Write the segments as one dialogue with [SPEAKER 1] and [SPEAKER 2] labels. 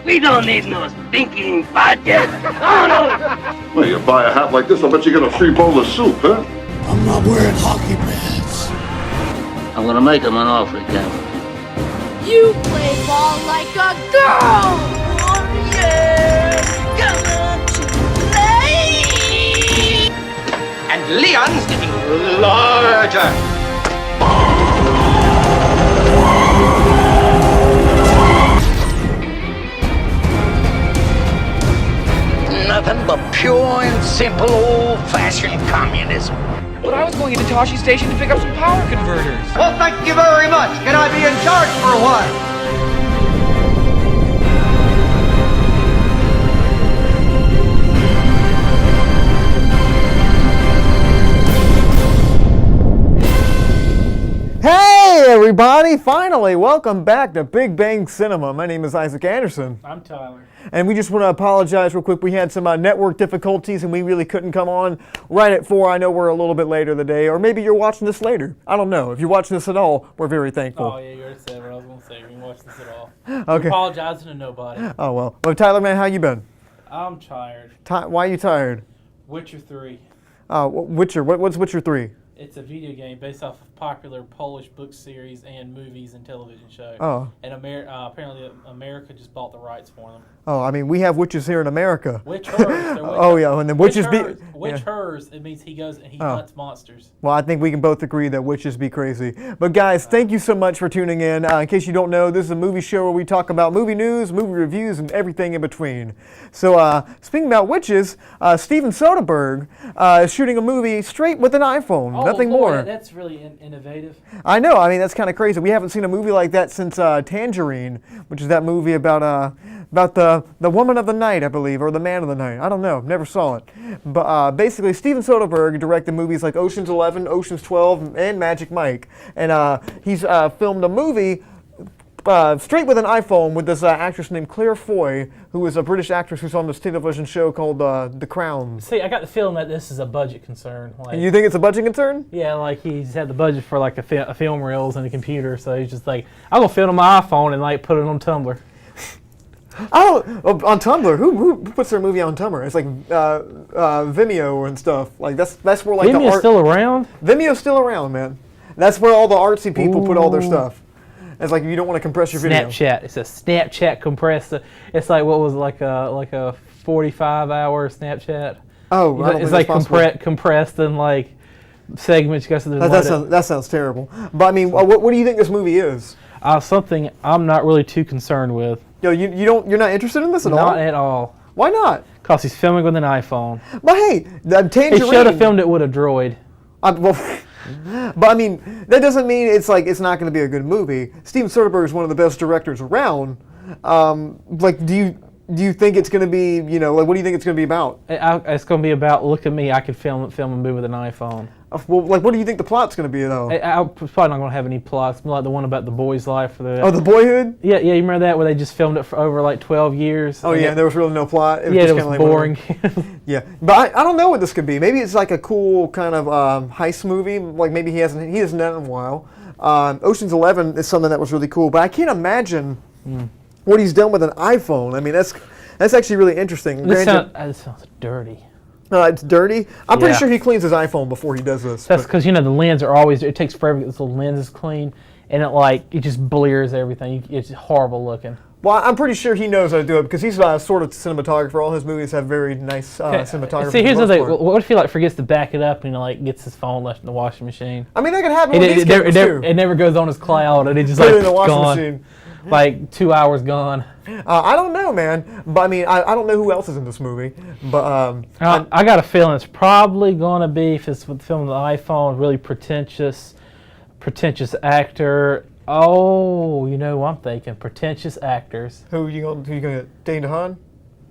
[SPEAKER 1] We don't need no stinking budget. Oh, no.
[SPEAKER 2] Well, you buy a hat like this, I'll bet you get a free bowl of soup, huh?
[SPEAKER 3] I'm not wearing hockey pads.
[SPEAKER 1] I'm gonna make him an offer again.
[SPEAKER 4] You play ball like a girl! Oh yeah! Come to play!
[SPEAKER 5] And Leon's getting larger. Nothing but pure and simple old-fashioned communism.
[SPEAKER 6] But I was going into Toshi Station to pick up some power converters.
[SPEAKER 5] Well, thank you very much. Can I be in charge for a while?
[SPEAKER 7] Hey everybody, finally, welcome back to Big Bang Cinema. My name is Isaac Anderson.
[SPEAKER 8] I'm Tyler.
[SPEAKER 7] And we just want to apologize real quick. We had some network difficulties and we really couldn't come on right at 4. I know we're a little bit later today, or maybe you're watching this later. I don't know. If you're watching this at all, we're very thankful.
[SPEAKER 8] Oh yeah, you already said what I was going to say. You can watch this at all.
[SPEAKER 7] Okay.
[SPEAKER 8] Apologizing to nobody.
[SPEAKER 7] Oh well. Well, Tyler, man, how you been?
[SPEAKER 8] I'm tired.
[SPEAKER 7] Why are you tired?
[SPEAKER 8] Witcher 3.
[SPEAKER 7] Witcher. What's Witcher 3?
[SPEAKER 8] It's a video game based off of popular Polish book series and movies and television show.
[SPEAKER 7] Oh.
[SPEAKER 8] And apparently America just bought the rights for them.
[SPEAKER 7] Oh, I mean, we have witches here in America.
[SPEAKER 8] Witchers.
[SPEAKER 7] Oh yeah, and then witches be.
[SPEAKER 8] Witchers. It means he goes and he hunts monsters.
[SPEAKER 7] Well, I think we can both agree that witches be crazy. But guys, thank you so much for tuning in. In case you don't know, this is a movie show where we talk about movie news, movie reviews, and everything in between. So, speaking about witches, Steven Soderbergh is shooting a movie straight with an iPhone, nothing more.
[SPEAKER 8] That's really innovative.
[SPEAKER 7] I know. I mean, that's kind of crazy. We haven't seen a movie like that since Tangerine, which is that movie about the woman of the night, I believe, or the man of the night. I don't know. Never saw it. But basically, Steven Soderbergh directed movies like Ocean's 11, Ocean's 12, and Magic Mike. And he's filmed a movie straight with an iPhone with this actress named Claire Foy, who is a British actress who's on this television show called The Crown.
[SPEAKER 8] See, I got the feeling that this is a budget concern. Like,
[SPEAKER 7] you think it's a budget concern?
[SPEAKER 8] Yeah, like he's had the budget for like a film reels and a computer, so he's just like, I'm gonna film on my iPhone and like put it on Tumblr.
[SPEAKER 7] Oh, on Tumblr. Who puts their movie on Tumblr? It's like Vimeo and stuff. Like that's where like
[SPEAKER 8] Vimeo's
[SPEAKER 7] the art.
[SPEAKER 8] still around?
[SPEAKER 7] Vimeo's still around, man. That's where all the artsy people put all their stuff. It's like if you don't want to compress your video.
[SPEAKER 8] Snapchat. It's a Snapchat compressor. It's like what was it, like a 45-hour Snapchat.
[SPEAKER 7] Oh, I don't
[SPEAKER 8] it's
[SPEAKER 7] think
[SPEAKER 8] like compressed in like segments.
[SPEAKER 7] That sounds terrible. But I mean, what do you think this movie is?
[SPEAKER 8] Something I'm not really too concerned with.
[SPEAKER 7] Yo, you're not interested in this at all?
[SPEAKER 8] Not at all.
[SPEAKER 7] Why not?
[SPEAKER 8] Because he's filming with an iPhone.
[SPEAKER 7] But hey, Tangerine.
[SPEAKER 8] He should have filmed it with a droid.
[SPEAKER 7] But I mean, that doesn't mean it's not going to be a good movie. Steven Soderbergh is one of the best directors around. Like, do you think it's going to be, like, what do you think it's going to be about?
[SPEAKER 8] It's going to be about, look at me, I can film a movie with an iPhone.
[SPEAKER 7] Well, like, what do you think the plot's going to be, though?
[SPEAKER 8] I'm probably not going to have any plots, like the one about the boy's life.
[SPEAKER 7] The Boyhood?
[SPEAKER 8] Yeah, you remember that, where they just filmed it for over like 12 years?
[SPEAKER 7] Oh, yeah, there was really no plot.
[SPEAKER 8] It was boring.
[SPEAKER 7] Yeah, but I don't know what this could be. Maybe it's like a cool kind of heist movie. Like, maybe he hasn't done it in a while. Ocean's 11 is something that was really cool, but I can't imagine what he's done with an iPhone. I mean, that's actually really interesting.
[SPEAKER 8] This sounds dirty.
[SPEAKER 7] It's dirty. I'm pretty sure he cleans his iPhone before he does this.
[SPEAKER 8] That's because the lens are always. It takes forever to get this little lens clean, and it just blears everything. It's horrible looking.
[SPEAKER 7] Well, I'm pretty sure he knows how to do it because he's sort of cinematographer. All his movies have very nice cinematography.
[SPEAKER 8] See, here's the thing. What if he forgets to back it up and gets his phone left in the washing machine?
[SPEAKER 7] I mean, that could happen with these cameras too.
[SPEAKER 8] It never goes on his cloud, and it just
[SPEAKER 7] put it in the washing
[SPEAKER 8] gone.
[SPEAKER 7] Machine.
[SPEAKER 8] Like 2 hours gone.
[SPEAKER 7] I don't know, man. But I mean, I don't know who else is in this movie. But
[SPEAKER 8] I got a feeling it's probably going to be, if it's with filming the iPhone, really pretentious actor. Oh, who I'm thinking? Pretentious actors.
[SPEAKER 7] Who you gonna get? Dane DeHaan?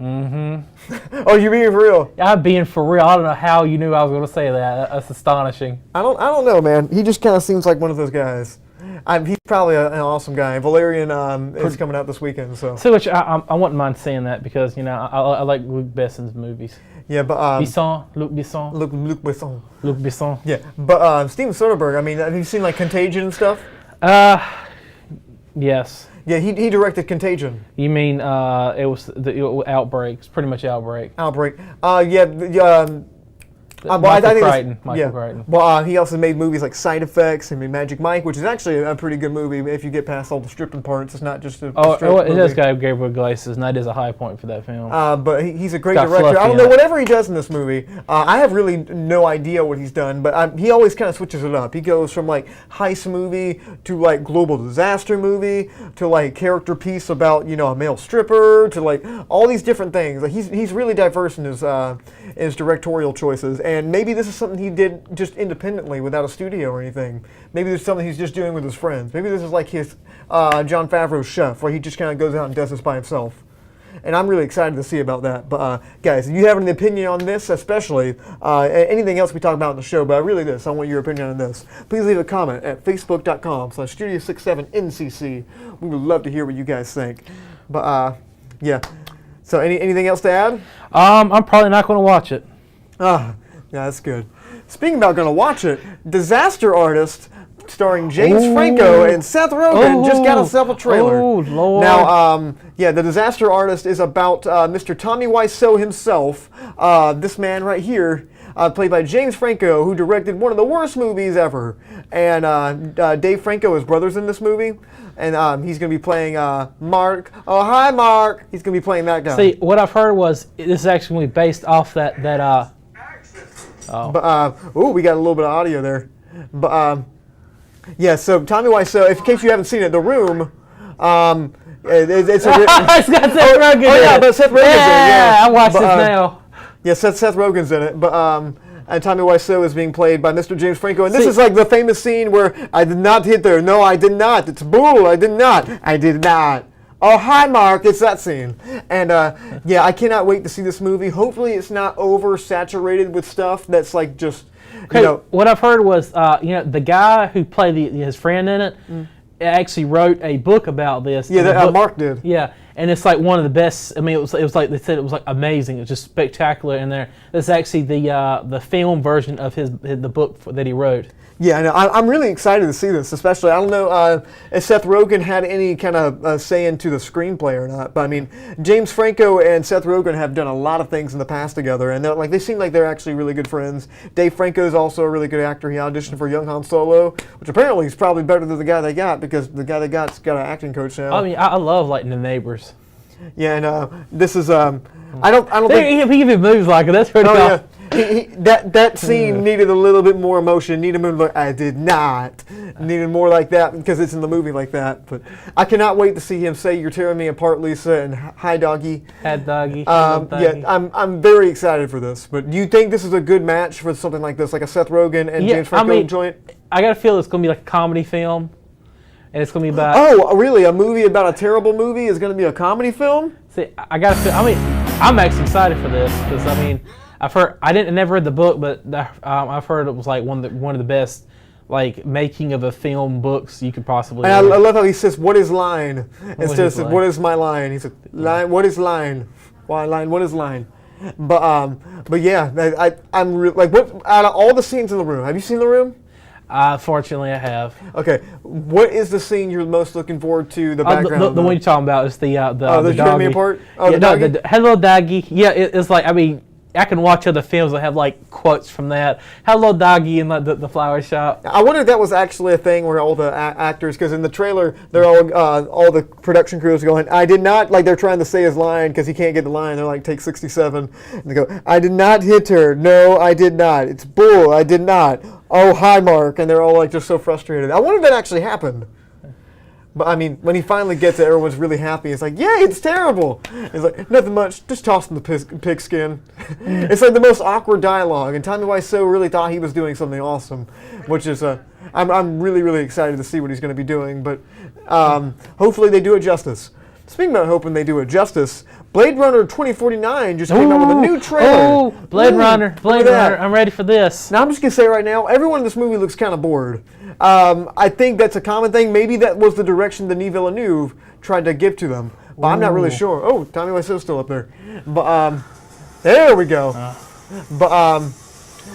[SPEAKER 7] Mm-hmm. Oh, you being for real?
[SPEAKER 8] I'm being for real. I don't know how you knew I was going to say that. That's astonishing.
[SPEAKER 7] I don't know, man. He just kind of seems like one of those guys. He's probably an awesome guy. Valerian is coming out this weekend, so.
[SPEAKER 8] So which I wouldn't mind seeing that because I like Luc Besson's movies.
[SPEAKER 7] Yeah, but
[SPEAKER 8] Luc Besson.
[SPEAKER 7] Yeah, but Steven Soderbergh. I mean, have you seen like Contagion and stuff?
[SPEAKER 8] Yes.
[SPEAKER 7] Yeah, he directed Contagion.
[SPEAKER 8] You mean it was the Outbreak? It's pretty much Outbreak.
[SPEAKER 7] Outbreak.
[SPEAKER 8] Michael Crichton. Michael Crichton.
[SPEAKER 7] Well, he also made movies like Side Effects. He made Magic Mike, which is actually a pretty good movie if you get past all the stripping parts. It's not just a strip
[SPEAKER 8] it does
[SPEAKER 7] movie.
[SPEAKER 8] got Gabriel Iglesias, and that is a high point for that film.
[SPEAKER 7] But he's a great
[SPEAKER 8] Got
[SPEAKER 7] director.
[SPEAKER 8] Fluffy
[SPEAKER 7] I don't
[SPEAKER 8] in
[SPEAKER 7] know,
[SPEAKER 8] it.
[SPEAKER 7] whatever he does in this movie, I have really no idea what he's done, but he always kind of switches it up. He goes from like heist movie to like global disaster movie to like character piece about, a male stripper to like all these different things. Like he's really diverse in his directorial choices, and maybe this is something he did just independently without a studio or anything. Maybe there's something he's just doing with his friends. Maybe this is like his Jon Favreau's Chef, where he just kind of goes out and does this by himself. And I'm really excited to see about that. But guys, if you have an opinion on this, especially anything else we talk about in the show, but really this, I want your opinion on this. Please leave a comment at facebook.com/Studio67NCC. We would love to hear what you guys think. But yeah. So anything else to add?
[SPEAKER 8] I'm probably not going to watch it.
[SPEAKER 7] Yeah, that's good. Speaking about going to watch it, Disaster Artist, starring James Franco and Seth Rogen, just got himself a trailer.
[SPEAKER 8] Oh, Lord.
[SPEAKER 7] Now, The Disaster Artist is about Mr. Tommy Wiseau himself, this man right here, played by James Franco, who directed one of the worst movies ever. And Dave Franco is brothers in this movie. And he's going to be playing Mark. Oh, hi, Mark. He's going to be playing that guy.
[SPEAKER 8] See, what I've heard was this is actually going to be based off that
[SPEAKER 7] But we got a little bit of audio there. But yeah, so Tommy Wiseau, in case you haven't seen it, The Room. It's a.
[SPEAKER 8] It's got Seth Rogen in it.
[SPEAKER 7] Yeah, but Seth Rogen's in it. Yeah,
[SPEAKER 8] I watched this now.
[SPEAKER 7] Yeah, Seth Rogen's in it, but and Tommy Wiseau is being played by Mr. James Franco, and this is like the famous scene where I did not hit there. No, I did not. It's bull. I did not. I did not. Oh, hi, Mark. It's that scene. And, yeah, I cannot wait to see this movie. Hopefully it's not oversaturated with stuff that's, like, just,
[SPEAKER 8] What I've heard was, the guy who played his friend in it actually wrote a book about this.
[SPEAKER 7] Yeah, Mark did.
[SPEAKER 8] Yeah, and it's, like, one of the best. I mean, it was like, they said it was, like, amazing. It was just spectacular in there. This is actually the film version of the book that he wrote.
[SPEAKER 7] Yeah, I know. I'm really excited to see this, especially. I don't know if Seth Rogen had any kind of say into the screenplay or not, but I mean, James Franco and Seth Rogen have done a lot of things in the past together, and they seem like they're actually really good friends. Dave Franco is also a really good actor. He auditioned for Young Han Solo, which apparently is probably better than the guy they got, because the guy they got's got an acting coach now.
[SPEAKER 8] I mean, I love like The Neighbors.
[SPEAKER 7] Yeah, and this is I don't think
[SPEAKER 8] he moves like it. That's pretty cool.
[SPEAKER 7] Yeah. That scene needed a little bit more emotion. Needed more like I did not. Needed more like that because it's in the movie like that. But I cannot wait to see him say "You're tearing me apart, Lisa," and "Hi, doggy."
[SPEAKER 8] Hi, doggy.
[SPEAKER 7] Yeah, I'm very excited for this. But do you think this is a good match for something like this, like a Seth Rogen and James Franco joint?
[SPEAKER 8] I got a feel it's going to be like a comedy film, and it's going to be about.
[SPEAKER 7] Oh, really? A movie about a terrible movie is going to be a comedy film?
[SPEAKER 8] See, I got a feel. I mean, I'm actually excited for this because I mean. I've heard. I never read the book, but I've heard it was like one of the best, like making of a film books you could possibly.
[SPEAKER 7] And I love how he says, "What is line?" Instead of "What is my line?" He said, "Line. What is line? Why line? What is line?" But yeah, I'm like, what out of all the scenes in The Room? Have you seen The Room?
[SPEAKER 8] Fortunately, I have.
[SPEAKER 7] Okay, what is the scene you're most looking forward to? The background.
[SPEAKER 8] The one you're talking about is the
[SPEAKER 7] doggy part. Oh,
[SPEAKER 8] yeah,
[SPEAKER 7] the doggy?
[SPEAKER 8] Hello, doggy. Yeah, it's like I mean. I can watch other films that have like quotes from that. Hello, doggy, in like the flower shop.
[SPEAKER 7] I wonder if that was actually a thing where all the actors, because in the trailer, they're all the production crews going, "I did not," like they're trying to say his line because he can't get the line. They're like, take 67, and they go, "I did not hit her. No, I did not. It's bull. I did not. Oh, hi, Mark," and they're all like just so frustrated. I wonder if that actually happened. But I mean, when he finally gets it, everyone's really happy. It's like, "Yay, it's terrible." It's like, "Nothing much, just toss in the pigskin." It's like the most awkward dialogue, and Tommy Wiseau really thought he was doing something awesome, which is I'm really, really excited to see what he's going to be doing, but hopefully they do it justice. Speaking about hoping they do it justice, Blade Runner 2049 just came out with a new trailer.
[SPEAKER 8] Oh, Blade Runner, I'm ready for this.
[SPEAKER 7] Now I'm just going to say right now, everyone in this movie looks kind of bored. I think that's a common thing. Maybe that was the direction Denis Villeneuve tried to give to them, but I'm not really sure. Oh, Tommy Wiseau's still up there. But there we go. But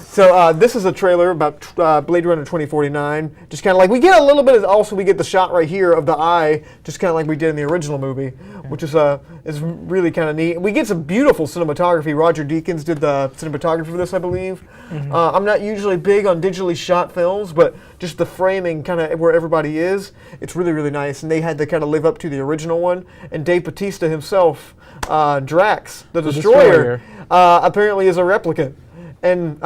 [SPEAKER 7] So this is a trailer about Blade Runner 2049. Just kind of like we get a little bit. Also, we get the shot right here of the eye, just kind of like we did in the original movie, which is really kind of neat. We get some beautiful cinematography. Roger Deakins did the cinematography for this, I believe. I'm not usually big on digitally shot films, but just the framing, kind of where everybody is, it's really, really nice. And they had to kind of live up to the original one. And Dave Bautista himself, Drax, the Destroyer, apparently is a replicant. And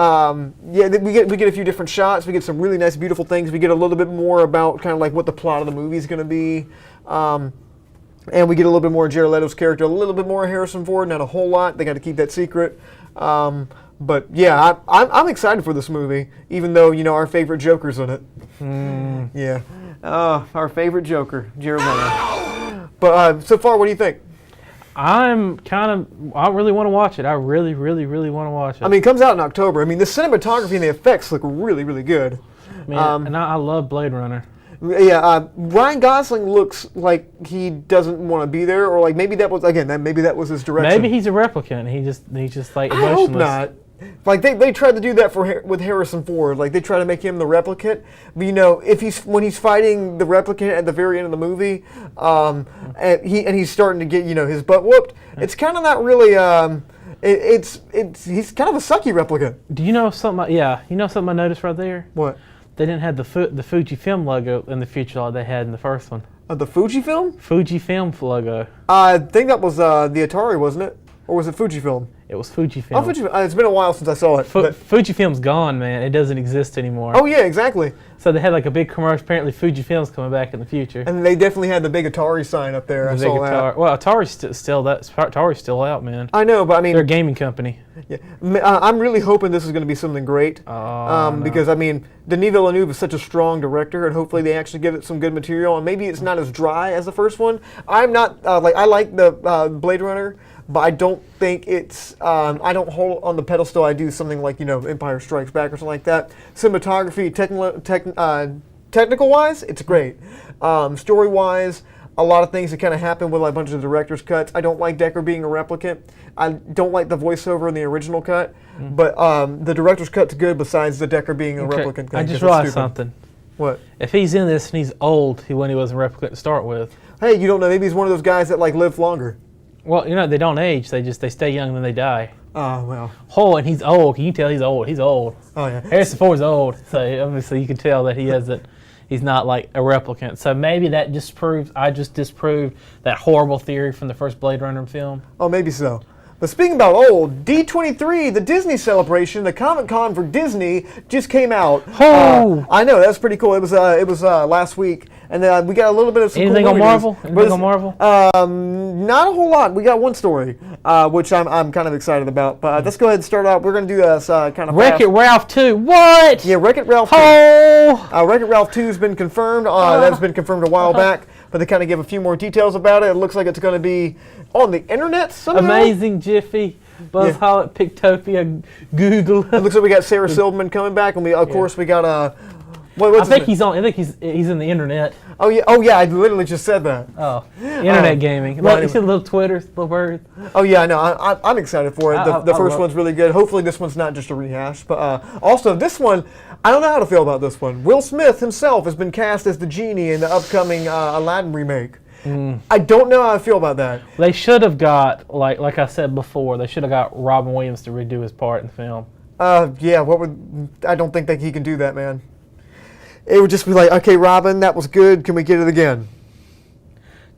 [SPEAKER 7] yeah, we get a few different shots. We get some really nice, beautiful things. We get a little bit more about kind of like what the plot of the movie is going to be. And we get a little bit more of Jared Leto's character, a little bit more of Harrison Ford, not a whole lot. They got to keep that secret. But yeah, I'm excited for this movie, even though, you know, our favorite Joker's in it. Yeah. Our favorite Joker, Jared Leto. But so far, what do you think?
[SPEAKER 8] I really want to watch it. I really, really, really want to watch it.
[SPEAKER 7] I mean, it comes out in October. I mean, the cinematography and the effects look really, really good.
[SPEAKER 8] Man, and I love Blade Runner.
[SPEAKER 7] Yeah, Ryan Gosling looks like he doesn't want to be there, or like maybe that was his direction.
[SPEAKER 8] Maybe he's a replicant. He's just like emotionless.
[SPEAKER 7] I hope not. Like they tried to do that with Harrison Ford. Like they try to make him the replicant. But you know, when he's fighting the replicant at the very end of the movie, and he's starting to get, you know, his butt whooped. It's kind of not really. He's kind of a sucky replicant.
[SPEAKER 8] Do you know something? Yeah, you know something I noticed right there.
[SPEAKER 7] What?
[SPEAKER 8] They didn't have the Fujifilm logo in the future like they had in the first one.
[SPEAKER 7] The Fujifilm?
[SPEAKER 8] Fujifilm logo.
[SPEAKER 7] I think that was the Atari, wasn't it? Or was it Fujifilm?
[SPEAKER 8] It was Fujifilm.
[SPEAKER 7] Oh, Fujifilm. It's been a while since I saw it.
[SPEAKER 8] Fujifilm's gone, man. It doesn't exist anymore.
[SPEAKER 7] Oh, yeah, exactly.
[SPEAKER 8] So they had like a big commercial. Apparently, Fujifilm's coming back in the future.
[SPEAKER 7] And they definitely had the big Atari sign up there. I saw that.
[SPEAKER 8] Well, Atari's still out, man.
[SPEAKER 7] I know, but I mean,
[SPEAKER 8] they're a gaming company.
[SPEAKER 7] Yeah, I'm really hoping this is going to be something great.
[SPEAKER 8] No.
[SPEAKER 7] Because I mean, Denis Villeneuve is such a strong director, and hopefully they actually give it some good material. And maybe it's not as dry as the first one. I'm not I like the Blade Runner, but I don't think it's. I don't hold on the pedestal. I do something like, you know, Empire Strikes Back or something like that. Cinematography, technical-wise, it's great. Story-wise, a lot of things that kind of happen with like a bunch of director's cuts. I don't like Deckard being a replicant. I don't like the voiceover in the original cut, but the director's cut's good. Besides the Deckard being a replicant thing.
[SPEAKER 8] I just realized something.
[SPEAKER 7] What?
[SPEAKER 8] If he's in this and he's old, he wasn't a replicant to start with.
[SPEAKER 7] Hey, you don't know. Maybe he's one of those guys that like live longer.
[SPEAKER 8] Well, you know, they don't age. They stay young and then they die.
[SPEAKER 7] Oh, well.
[SPEAKER 8] Oh, and he's old. Can you tell he's old? He's old.
[SPEAKER 7] Oh, yeah.
[SPEAKER 8] Harrison Ford's old. So obviously you can tell that he's not like a replicant. So maybe that I just disproved that horrible theory from the first Blade Runner film.
[SPEAKER 7] Oh, maybe so. But speaking about old, D23, the Disney celebration, the Comic-Con for Disney, just came out.
[SPEAKER 8] Oh!
[SPEAKER 7] I know, that's pretty cool. It was last week. And then we got a little bit of some
[SPEAKER 8] Anything
[SPEAKER 7] cool
[SPEAKER 8] on Marvel? Anything on Marvel?
[SPEAKER 7] Not a whole lot. We got one story, which I'm kind of excited about. But let's go ahead and start out. We're going to do this kind of
[SPEAKER 8] Wreck-It Ralph 2. What?
[SPEAKER 7] Yeah, Wreck-It Ralph 2.
[SPEAKER 8] Oh!
[SPEAKER 7] Wreck-It Ralph 2 has been confirmed. That's been confirmed a while back. But they kind of give a few more details about it. It looks like it's going to be on the internet somehow.
[SPEAKER 8] Amazing Jiffy, Buzz Howlett, Pictopia, Google.
[SPEAKER 7] It looks like we got Sarah Silverman coming back, and of course we got
[SPEAKER 8] I think he's in the internet.
[SPEAKER 7] Oh yeah, I literally just said that.
[SPEAKER 8] Oh, internet gaming. Look, you see the little Twitter, little bird.
[SPEAKER 7] Oh yeah, I know. I'm excited for it. The first one's really good. Hopefully this one's not just a rehash. But also this one, I don't know how to feel about this one. Will Smith himself has been cast as the genie in the upcoming Aladdin remake. I don't know how I feel about that.
[SPEAKER 8] They should have got, like I said before, they should have got Robin Williams to redo his part in the film.
[SPEAKER 7] Yeah, I don't think that he can do that, man. It would just be like, okay, Robin, that was good. Can we get it again?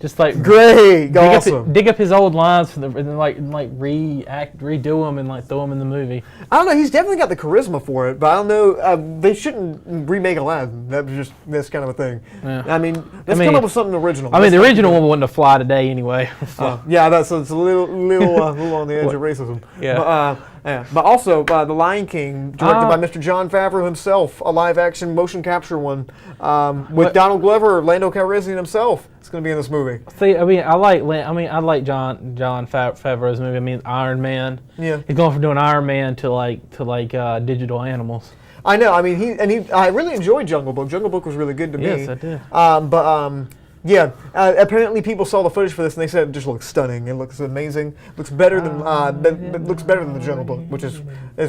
[SPEAKER 8] Just like
[SPEAKER 7] great, awesome.
[SPEAKER 8] Dig up his old lines and then redo them and like throw them in the movie.
[SPEAKER 7] I don't know. He's definitely got the charisma for it, but I don't know. They shouldn't remake Aladdin. That was just this kind of a thing. Yeah. I mean, let's come up with something original.
[SPEAKER 8] I mean, the original one wouldn't have fly today anyway.
[SPEAKER 7] Yeah, it's a little on the edge of racism.
[SPEAKER 8] Yeah.
[SPEAKER 7] But also, The Lion King, directed by Mr. Jon Favreau himself, a live-action motion capture one with Donald Glover, Lando Calrissian himself. It's going to be in this movie.
[SPEAKER 8] See, I like Jon Favreau's movie. I mean, Iron Man. Yeah. He's going from doing Iron Man to digital animals.
[SPEAKER 7] I know. I mean, I really enjoyed Jungle Book. Jungle Book was really good to me.
[SPEAKER 8] Yes, I did.
[SPEAKER 7] Yeah, apparently people saw the footage for this and they said it just looks stunning. It looks amazing. Looks better than looks better than the Jungle Book, which is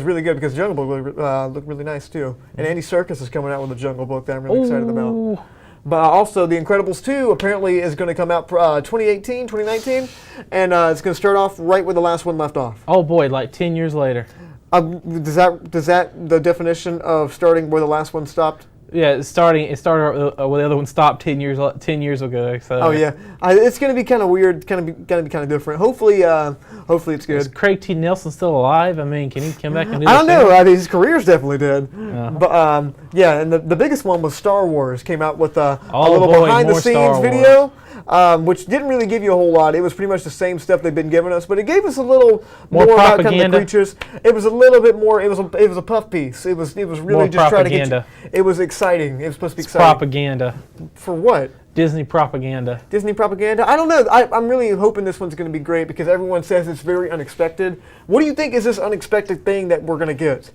[SPEAKER 7] really good because Jungle Book looked really nice too. And Andy Serkis is coming out with a Jungle Book that I'm really excited about. But also, The Incredibles 2 apparently is going to come out 2018, 2019, and it's going to start off right where the last one left off.
[SPEAKER 8] Oh boy, like 10 years later.
[SPEAKER 7] Does that the definition of starting where the last one stopped?
[SPEAKER 8] Yeah, it started where the other one stopped 10 years ago. So.
[SPEAKER 7] Oh yeah, it's going to be kind of weird, going to be kind of different. Hopefully it's good.
[SPEAKER 8] Is Craig T. Nelson still alive? I mean, can he come back and do
[SPEAKER 7] I don't know. His career's definitely dead. But yeah, and the biggest one was Star Wars. Came out with a little behind the scenes video, which didn't really give you a whole lot. It was pretty much the same stuff they've been giving us, but it gave us a little more about kind of the creatures. It was a little bit more. It was a puff piece. It was really
[SPEAKER 8] more
[SPEAKER 7] just trying to get
[SPEAKER 8] propaganda.
[SPEAKER 7] It was exciting. It was supposed to be exciting.
[SPEAKER 8] Propaganda.
[SPEAKER 7] For what?
[SPEAKER 8] Disney propaganda.
[SPEAKER 7] Disney propaganda? I don't know. I'm really hoping this one's going to be great because everyone says it's very unexpected. What do you think is this unexpected thing that we're going to get?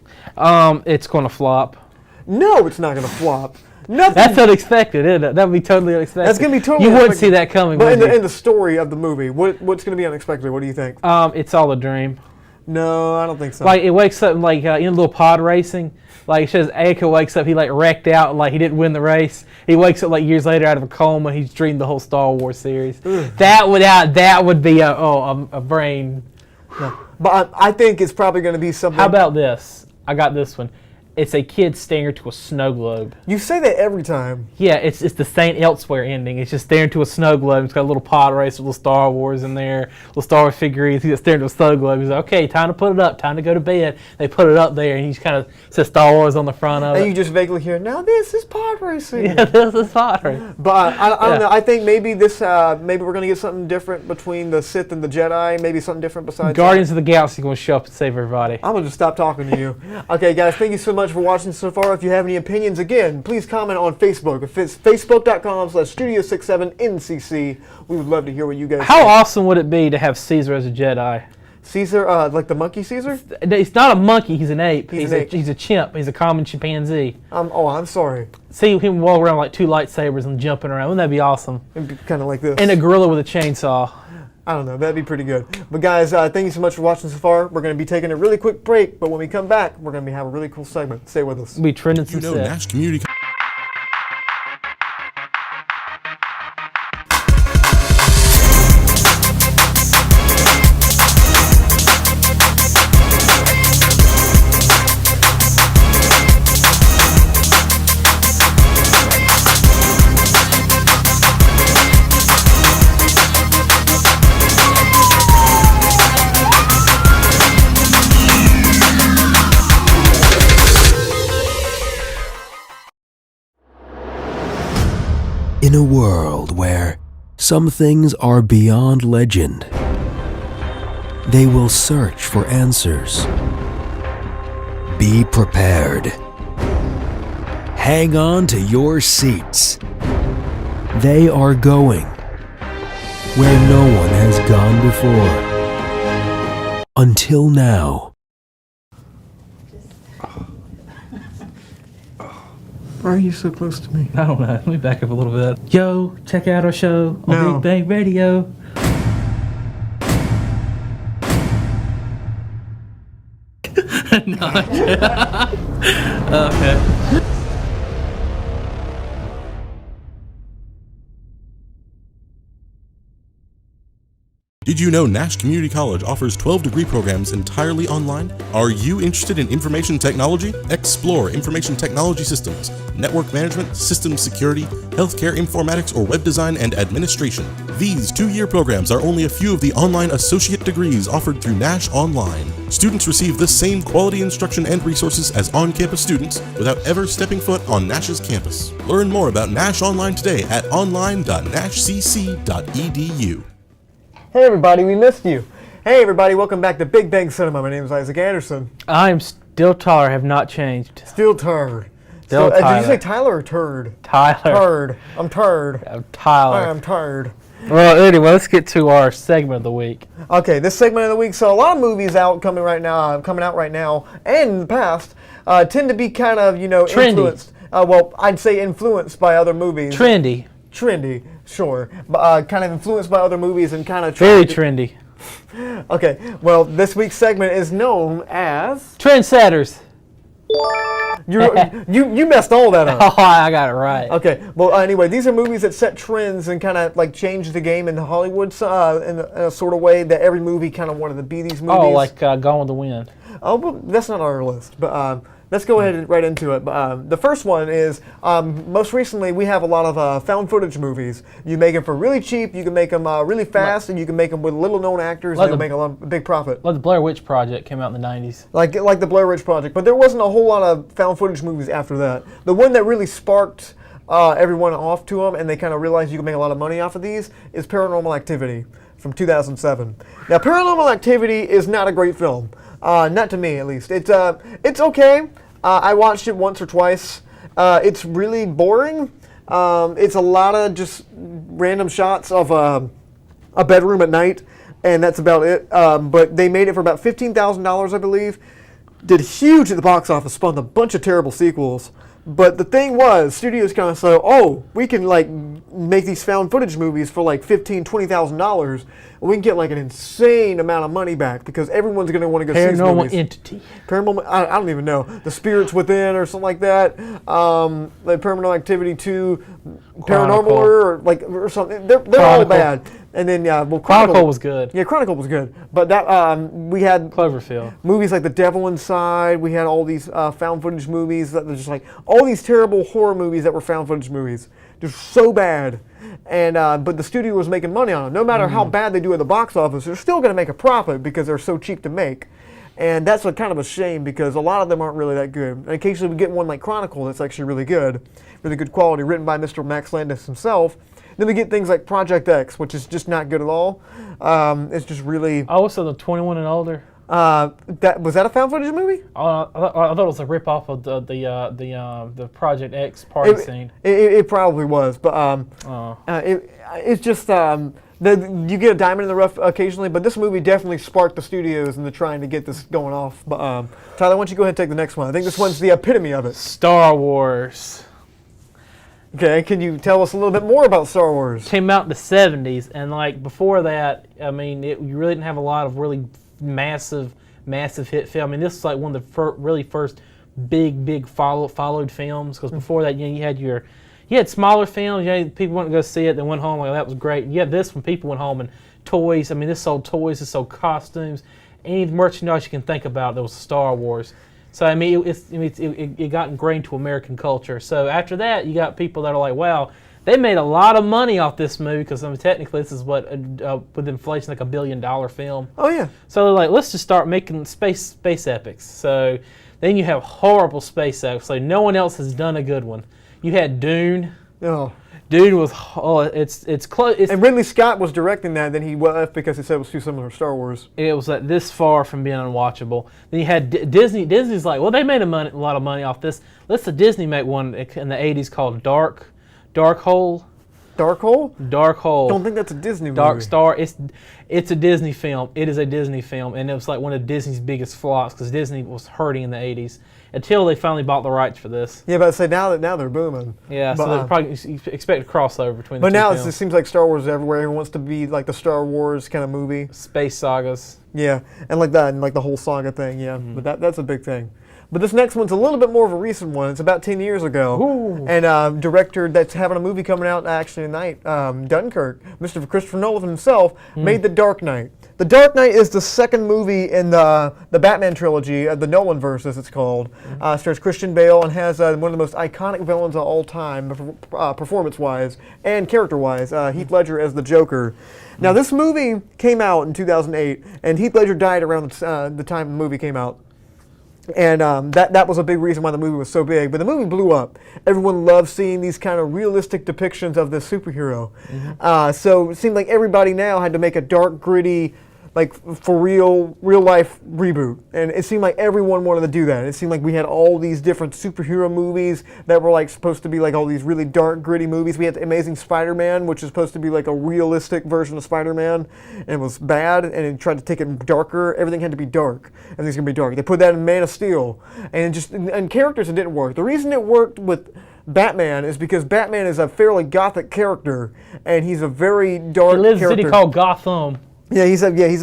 [SPEAKER 8] It's going to flop.
[SPEAKER 7] No, it's not going to flop. Nothing.
[SPEAKER 8] That's unexpected, isn't it? That would be totally unexpected.
[SPEAKER 7] That's going to be totally
[SPEAKER 8] You
[SPEAKER 7] unexpected.
[SPEAKER 8] wouldn't see that coming,
[SPEAKER 7] But
[SPEAKER 8] would you?
[SPEAKER 7] in the story of the movie, what's going to be unexpected? What do you think?
[SPEAKER 8] It's all a dream.
[SPEAKER 7] No, I don't think so.
[SPEAKER 8] Like, it wakes up, like, in little pod racing. Like, it shows Aika wakes up, he, like, wrecked out, like, he didn't win the race. He wakes up, like, years later out of a coma. He's dreamed the whole Star Wars series. That would be a brain.
[SPEAKER 7] No. But I think it's probably going to be something.
[SPEAKER 8] How about this? I got this one. It's a kid staring to a snow globe.
[SPEAKER 7] You say that every time.
[SPEAKER 8] Yeah, it's the Saint Elsewhere ending. It's just staring to a snow globe. It's got a little pod race with little Star Wars in there, little Star Wars figurines. He's staring to a snow globe. He's like, okay, time to put it up, time to go to bed. They put it up there, and he just kind of says Star Wars on the front of it.
[SPEAKER 7] And you just vaguely hear, now this is pod racing.
[SPEAKER 8] Yeah, this is pod racing.
[SPEAKER 7] But I don't know. I think maybe maybe we're going to get something different between the Sith and the Jedi. Maybe something different besides
[SPEAKER 8] Guardians of the Galaxy going to show up and save everybody.
[SPEAKER 7] I'm going to just stop talking to you. Okay, guys, thank you so much for watching so far. If you have any opinions, again, please comment on Facebook. If it's facebook.com/Studio67NCC, we would love to hear what you guys
[SPEAKER 8] How
[SPEAKER 7] think.
[SPEAKER 8] awesome would it be to have Caesar as a Jedi?
[SPEAKER 7] Caesar, like the monkey Caesar?
[SPEAKER 8] It's not a monkey, he's an ape.
[SPEAKER 7] He's an ape.
[SPEAKER 8] He's a chimp. He's a common chimpanzee.
[SPEAKER 7] I'm sorry.
[SPEAKER 8] See him walk around like two lightsabers and jumping around. Wouldn't that be awesome?
[SPEAKER 7] It'd be kind of like this.
[SPEAKER 8] And a gorilla with a chainsaw.
[SPEAKER 7] I don't know. That'd be pretty good. But guys, thank you so much for watching so far. We're going to be taking a really quick break, but when we come back, we're going to have a really cool segment. Stay with us.
[SPEAKER 8] We'll be trending some
[SPEAKER 9] You know,
[SPEAKER 8] set.
[SPEAKER 9] Nash Community.
[SPEAKER 10] In a world where some things are beyond legend, they will search for answers. Be prepared. Hang on to your seats. They are going where no one has gone before. Until now.
[SPEAKER 7] Why are you so close to me?
[SPEAKER 8] I don't know. Let me back up a little bit. Yo, check out our show on
[SPEAKER 7] No.
[SPEAKER 8] Big Bang Radio. No. Okay.
[SPEAKER 9] Did you know Nash Community College offers 12 degree programs entirely online? Are you interested in information technology? Explore information technology systems, network management, systems security, healthcare informatics, or web design and administration. These 2-year programs are only a few of the online associate degrees offered through Nash Online. Students receive the same quality instruction and resources as on-campus students without ever stepping foot on Nash's campus. Learn more about Nash Online today at online.nashcc.edu.
[SPEAKER 7] Hey everybody, we missed you. Hey everybody, welcome back to Big Bang Cinema. My name is Isaac Anderson.
[SPEAKER 8] I'm still Tyler, have not changed.
[SPEAKER 7] Still turd.
[SPEAKER 8] Still
[SPEAKER 7] Did you
[SPEAKER 8] Tyler.
[SPEAKER 7] say Tyler or turd?
[SPEAKER 8] Tyler.
[SPEAKER 7] Turd. I'm turd.
[SPEAKER 8] I'm Tyler.
[SPEAKER 7] I'm turd.
[SPEAKER 8] Well, anyway, let's get to our segment of the week.
[SPEAKER 7] Okay, this segment of the week. So a lot of movies coming out right now, and in the past, tend to be kind of
[SPEAKER 8] Trendy.
[SPEAKER 7] influenced. Well, I'd say influenced by other movies.
[SPEAKER 8] Trendy.
[SPEAKER 7] Sure, but kind of influenced by other movies and kind of
[SPEAKER 8] Very trendy.
[SPEAKER 7] Okay, well, this week's segment is known as
[SPEAKER 8] Trendsetters.
[SPEAKER 7] You messed all that up.
[SPEAKER 8] Oh, I got it right.
[SPEAKER 7] Okay, well, anyway, these are movies that set trends and kind of like changed the game in Hollywood in a sort of way that every movie kind of wanted to be these movies.
[SPEAKER 8] Oh, like Gone with the Wind.
[SPEAKER 7] Oh, well, that's not on our list, but let's go ahead and right into it. But the first one is, most recently we have a lot of found footage movies. You make them for really cheap, you can make them really fast, and you can make them with little known actors, and they'll make a big profit.
[SPEAKER 8] Like the Blair Witch Project came out in the 90s.
[SPEAKER 7] Like the Blair Witch Project, but there wasn't a whole lot of found footage movies after that. The one that really sparked everyone off to them, and they kind of realized you can make a lot of money off of these, is Paranormal Activity from 2007. Now, Paranormal Activity is not a great film. Not to me, at least. It's okay. I watched it once or twice. It's really boring. It's a lot of just random shots of a bedroom at night, and that's about it. But they made it for about $15,000, I believe. Did huge at the box office, spawned a bunch of terrible sequels. But the thing was, studios kind of said, oh, we can like make these found footage movies for like $15,000, $20,000, and we can get like an insane amount of money back because everyone's going to want to go see these movies.
[SPEAKER 8] Paranormal Entity.
[SPEAKER 7] Paranormal, I don't even know. The Spirits Within or something like that. Like Paranormal Activity 2, Paranormal or something. They're all bad. And then
[SPEAKER 8] Chronicle was good.
[SPEAKER 7] Yeah, Chronicle was good. But that we had
[SPEAKER 8] Cloverfield
[SPEAKER 7] movies like The Devil Inside. We had all these found footage movies that were just like all these terrible horror movies that were found footage movies. They're so bad. And but the studio was making money on them. No matter how bad they do at the box office, they're still going to make a profit because they're so cheap to make. And that's kind of a shame because a lot of them aren't really that good. And occasionally we get one like Chronicle that's actually really good quality, written by Mr. Max Landis himself. Then we get things like Project X, which is just not good at all. It's just really...
[SPEAKER 8] Oh, so the 21 and older?
[SPEAKER 7] Was that a found footage movie?
[SPEAKER 8] I thought it was a ripoff of the Project X party scene.
[SPEAKER 7] It probably was, but it's just... you get a diamond in the rough occasionally, but this movie definitely sparked the studios into trying to get this going off. But Tyler, why don't you go ahead and take the next one? I think this one's the epitome of it.
[SPEAKER 8] Star Wars.
[SPEAKER 7] Okay, can you tell us a little bit more about Star Wars?
[SPEAKER 8] Came out in the 70s, and like before that, I mean, you really didn't have a lot of really massive hit film. I mean, this is like one of the really first big followed films, because before that, you had smaller films. People wanted to go see it, they went home like that was great. You had this when people went home and toys. I mean, this sold toys, this sold costumes, any merchandise you can think about that was Star Wars. So I mean, it got ingrained to American culture. So after that, you got people that are like, wow, they made a lot of money off this movie because technically this is what with inflation like $1 billion film.
[SPEAKER 7] Oh yeah.
[SPEAKER 8] So they're like, let's just start making space epics. So then you have horrible space epics. So no one else has done a good one. You had Dune.
[SPEAKER 7] Oh.
[SPEAKER 8] Dune was it's close.
[SPEAKER 7] And Ridley Scott was directing that. Then he left because he said it was too similar to Star Wars.
[SPEAKER 8] It was like this far from being unwatchable. Then you had Disney. Disney's like, well, they made a lot of money off this. Let's Disney make one in the '80s called Dark Hole.
[SPEAKER 7] Dark Hole?
[SPEAKER 8] Dark Hole.
[SPEAKER 7] Don't think that's a Disney movie.
[SPEAKER 8] Dark Star. It's a Disney film. It is a Disney film, and it was like one of Disney's biggest flops because Disney was hurting in the '80s until they finally bought the rights for this.
[SPEAKER 7] Yeah, but I say now they're booming.
[SPEAKER 8] Yeah, but, so they probably expect a crossover between.
[SPEAKER 7] But
[SPEAKER 8] the two
[SPEAKER 7] now
[SPEAKER 8] films.
[SPEAKER 7] it seems like Star Wars is everywhere. Everyone wants to be like the Star Wars kind of movie.
[SPEAKER 8] Space sagas.
[SPEAKER 7] Yeah, and like that, and like the whole saga thing. Yeah, but that's a big thing. But this next one's a little bit more of a recent one. It's about 10 years ago.
[SPEAKER 8] Ooh.
[SPEAKER 7] And director that's having a movie coming out actually tonight, Dunkirk, Mr. Christopher Nolan himself, made The Dark Knight. The Dark Knight is the second movie in the Batman trilogy, the Nolanverse as it's called. Stars Christian Bale and has one of the most iconic villains of all time, performance-wise and character-wise, Heath Ledger as the Joker. Now this movie came out in 2008, and Heath Ledger died around the time the movie came out. And that was a big reason why the movie was so big. But the movie blew up. Everyone loved seeing these kind of realistic depictions of this superhero. So it seemed like everybody now had to make a dark, gritty, like for real life reboot. And it seemed like everyone wanted to do that. It seemed like we had all these different superhero movies that were like supposed to be like all these really dark, gritty movies. We had The Amazing Spider-Man, which is supposed to be like a realistic version of Spider-Man, and it was bad, and it tried to take it darker. Everything had to be dark. Everything's gonna be dark. They put that in Man of Steel, and characters, it didn't work. The reason it worked with Batman is because Batman is a fairly gothic character, and he's a very dark
[SPEAKER 8] He lives in a
[SPEAKER 7] character.
[SPEAKER 8] city called Gotham.
[SPEAKER 7] Yeah, he's a
[SPEAKER 8] noir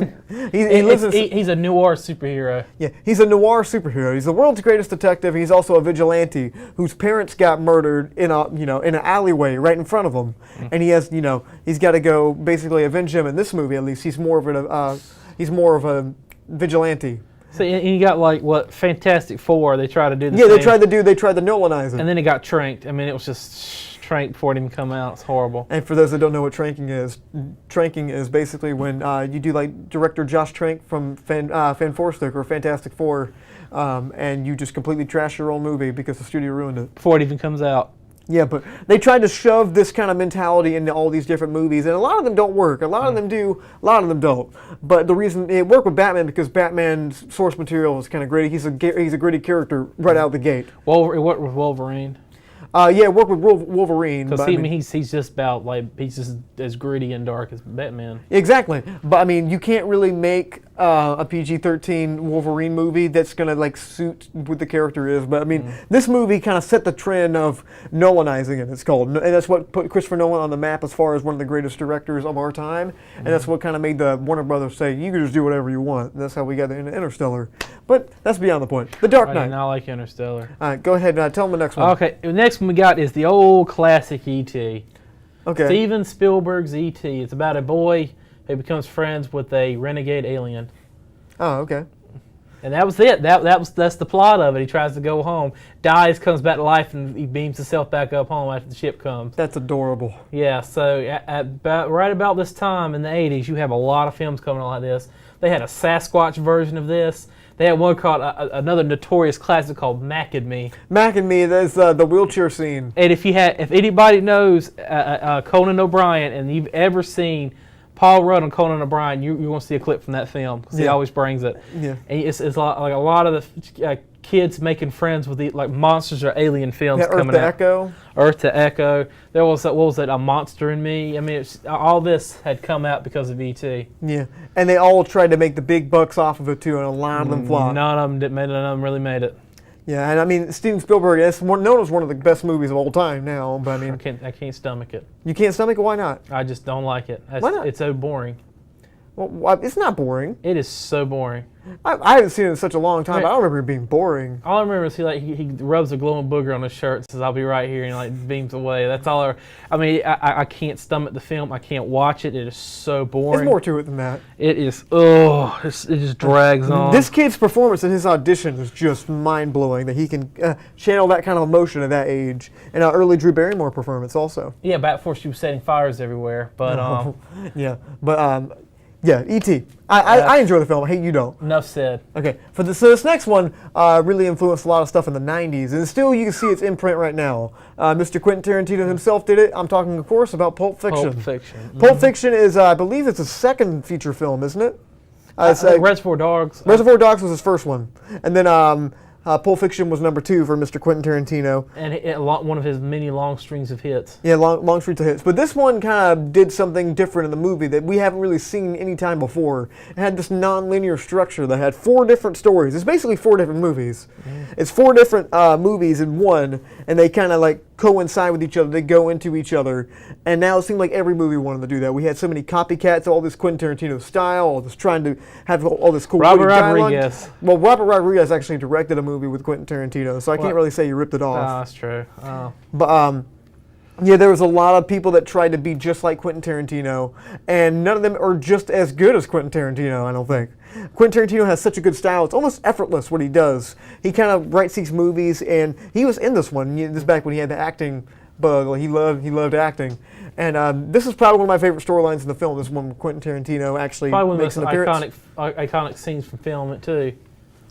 [SPEAKER 8] superhero.
[SPEAKER 7] Yeah, he's a noir superhero. He's the world's greatest detective. He's also a vigilante whose parents got murdered in an alleyway right in front of him, and he's got to go basically avenge them. In this movie, at least, he's more of a vigilante.
[SPEAKER 8] So and you got like what Fantastic Four? They try to do the
[SPEAKER 7] Yeah,
[SPEAKER 8] same.
[SPEAKER 7] they tried to Nolanize it.
[SPEAKER 8] And then it got tranked. I mean, it was just tranked before it even come out. It's horrible.
[SPEAKER 7] And for those that don't know what tranking is basically when you do like director Josh Trank from Fantastic or Fantastic Four, and you just completely trash your own movie because the studio ruined it.
[SPEAKER 8] Before it even comes out.
[SPEAKER 7] Yeah, but they tried to shove this kind of mentality into all these different movies, and a lot of them don't work. A lot of them do, a lot of them don't. But the reason it worked with Batman because Batman's source material was kind of gritty. He's a gritty character right out the gate.
[SPEAKER 8] Well, it worked with Wolverine.
[SPEAKER 7] Yeah, work with Wolverine.
[SPEAKER 8] Because he's just about he's just as gritty and dark as Batman.
[SPEAKER 7] Exactly, but I mean, you can't really make a PG-13 Wolverine movie that's gonna like suit what the character is. But I mean, this movie kind of set the trend of Nolanizing it. It's called, and that's what put Christopher Nolan on the map as far as one of the greatest directors of our time. And that's what kind of made the Warner Brothers say, "You can just do whatever you want." And that's how we got into Interstellar. But that's beyond the point. The Dark Knight.
[SPEAKER 8] I did not like Interstellar.
[SPEAKER 7] All right, go ahead. Tell them the next one.
[SPEAKER 8] Okay, the next one we got is the old classic E.T.
[SPEAKER 7] Okay.
[SPEAKER 8] Steven Spielberg's E.T. It's about a boy who becomes friends with a renegade alien.
[SPEAKER 7] Oh, okay.
[SPEAKER 8] And that was it. That's the plot of it. He tries to go home, dies, comes back to life, and he beams himself back up home after the ship comes.
[SPEAKER 7] That's adorable.
[SPEAKER 8] Yeah. So right about this time in the '80s, you have a lot of films coming out like this. They had a Sasquatch version of this. They had one called another notorious classic called Mac and Me. Mac and Me, that's the wheelchair scene. And if anybody knows Conan O'Brien and you've ever seen Paul Rudd on Conan O'Brien, you're going to see a clip from that film because he always brings it. Yeah. And it's like a lot of the kids making friends with like monsters or alien films coming out. Earth to Echo. Earth to Echo. There was what was it? A Monster in Me. I mean, all this had come out because of E.T.
[SPEAKER 7] Yeah, and they all tried to make the big bucks off of it too, and a lot of them flopped.
[SPEAKER 8] None of them really made it.
[SPEAKER 7] Yeah, and I mean, Steven Spielberg is known as one of the best movies of all time now, but I mean...
[SPEAKER 8] I can't stomach it.
[SPEAKER 7] You can't stomach it? Why not?
[SPEAKER 8] I just don't like it.
[SPEAKER 7] Why not?
[SPEAKER 8] It's so boring.
[SPEAKER 7] Well, it's not boring.
[SPEAKER 8] It is so boring.
[SPEAKER 7] I haven't seen it in such a long time, but I don't remember it being boring.
[SPEAKER 8] All I remember is he rubs a glowing booger on his shirt and says, "I'll be right here," and like beams away. That's all I can't stomach the film. I can't watch it. It is so boring.
[SPEAKER 7] There's more to it than that.
[SPEAKER 8] It is, it just drags on.
[SPEAKER 7] This kid's performance in his audition is just mind-blowing, that he can channel that kind of emotion at that age. And our early Drew Barrymore performance also.
[SPEAKER 8] Yeah, back before she was setting fires everywhere. But
[SPEAKER 7] yeah, but yeah, E.T. I enjoy the film. I hate you don't.
[SPEAKER 8] Enough said.
[SPEAKER 7] Okay, so this next one really influenced a lot of stuff in the 90s, and still you can see its imprint right now. Mr. Quentin Tarantino himself did it. I'm talking, of course, about Pulp Fiction.
[SPEAKER 8] Pulp Fiction.
[SPEAKER 7] Pulp Fiction is, I believe it's a second feature film, isn't it?
[SPEAKER 8] Reservoir Dogs.
[SPEAKER 7] Reservoir Dogs was his first one. And then Pulp Fiction was number 2 for Mr. Quentin Tarantino.
[SPEAKER 8] And one of his many long strings of hits.
[SPEAKER 7] Yeah, long strings of hits. But this one kind of did something different in the movie that we haven't really seen any time before. It had this non-linear structure that had 4 different stories. It's basically 4 different movies. It's 4 different movies in one, and they kind of like coincide with each other. They go into each other. And now it seemed like every movie wanted to do that. We had so many copycats, all this Quentin Tarantino style, all this trying to have all this cool
[SPEAKER 8] Robert Rodriguez.
[SPEAKER 7] Well, Robert Rodriguez actually directed a movie with Quentin Tarantino, so I can't really say you ripped it off.
[SPEAKER 8] Oh, that's true. Oh.
[SPEAKER 7] But yeah, there was a lot of people that tried to be just like Quentin Tarantino, and none of them are just as good as Quentin Tarantino, I don't think. Quentin Tarantino has such a good style. It's almost effortless what he does. He kind of writes these movies, and he was in this one. This is back when he had the acting bug. Like he loved acting. And this is probably one of my favorite storylines in the film. This one, Quentin Tarantino actually makes an appearance.
[SPEAKER 8] Iconic scenes from film too.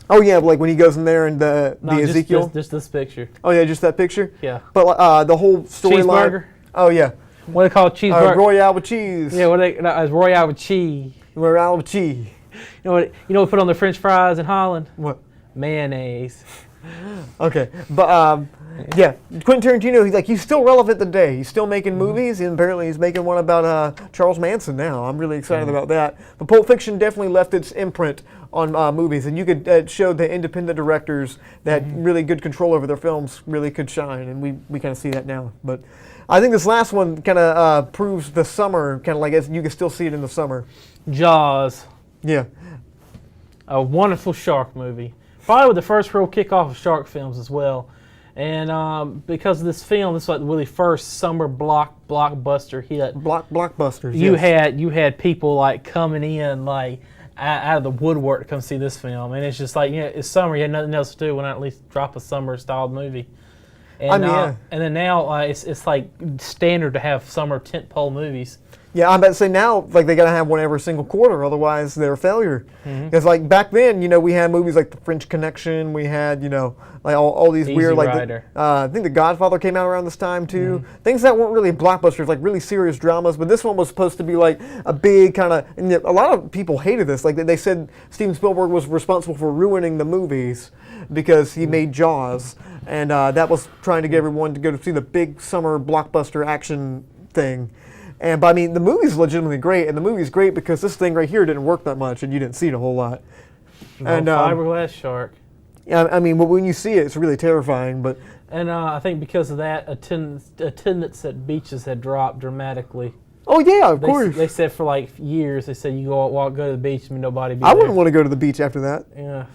[SPEAKER 7] Oh yeah, like when he goes in there and the Ezekiel.
[SPEAKER 8] Just this picture.
[SPEAKER 7] Oh yeah, just that picture.
[SPEAKER 8] Yeah.
[SPEAKER 7] But the whole storyline.
[SPEAKER 8] Cheeseburger.
[SPEAKER 7] Oh yeah.
[SPEAKER 8] What do they call cheeseburger?
[SPEAKER 7] Royale with cheese.
[SPEAKER 8] Yeah, it's Royale with cheese.
[SPEAKER 7] Royale with cheese.
[SPEAKER 8] You know what put on the French fries in Holland?
[SPEAKER 7] What?
[SPEAKER 8] Mayonnaise.
[SPEAKER 7] Okay, but Yeah, Quentin Tarantino, he's still relevant today. He's still making movies, and apparently he's making one about Charles Manson now. I'm really excited about that. But Pulp Fiction definitely left its imprint on movies, and you could show the independent directors that really good control over their films really could shine, and we kind of see that now. But I think this last one kind of proves the summer, kind of like you can still see it in the summer.
[SPEAKER 8] Jaws.
[SPEAKER 7] Yeah.
[SPEAKER 8] A wonderful shark movie. Probably with the first real kickoff of shark films as well. And because of this film, this is like the really first summer blockbuster hit.
[SPEAKER 7] Blockbusters.
[SPEAKER 8] You
[SPEAKER 7] yes.
[SPEAKER 8] had people like coming in like out of the woodwork to come see this film, and it's just like it's summer. You had nothing else to do. Why not at least drop a summer styled movie? And, and then now it's like standard to have summer tentpole movies.
[SPEAKER 7] Yeah, I'm about to say now, like they gotta have one every single quarter, otherwise they're a failure. Because like back then, we had movies like The French Connection. We had, like all these
[SPEAKER 8] Easy
[SPEAKER 7] weird, like
[SPEAKER 8] I
[SPEAKER 7] think The Godfather came out around this time too. Things that weren't really blockbusters, like really serious dramas. But this one was supposed to be like a big kind of. And a lot of people hated this. Like they said, Steven Spielberg was responsible for ruining the movies because he made Jaws, and that was trying to get everyone to go to see the big summer blockbuster action thing. But I mean, the movie's legitimately great, and the movie's great because this thing right here didn't work that much, and you didn't see it a whole lot.
[SPEAKER 8] And fiberglass shark.
[SPEAKER 7] Yeah, I mean, when you see it, it's really terrifying. But
[SPEAKER 8] I think because of that, attendance at beaches had dropped dramatically.
[SPEAKER 7] Oh yeah, of course.
[SPEAKER 8] They said for like years, they said you go to the beach and nobody be
[SPEAKER 7] I
[SPEAKER 8] there.
[SPEAKER 7] wouldn't want to go to the beach after that.
[SPEAKER 8] Yeah.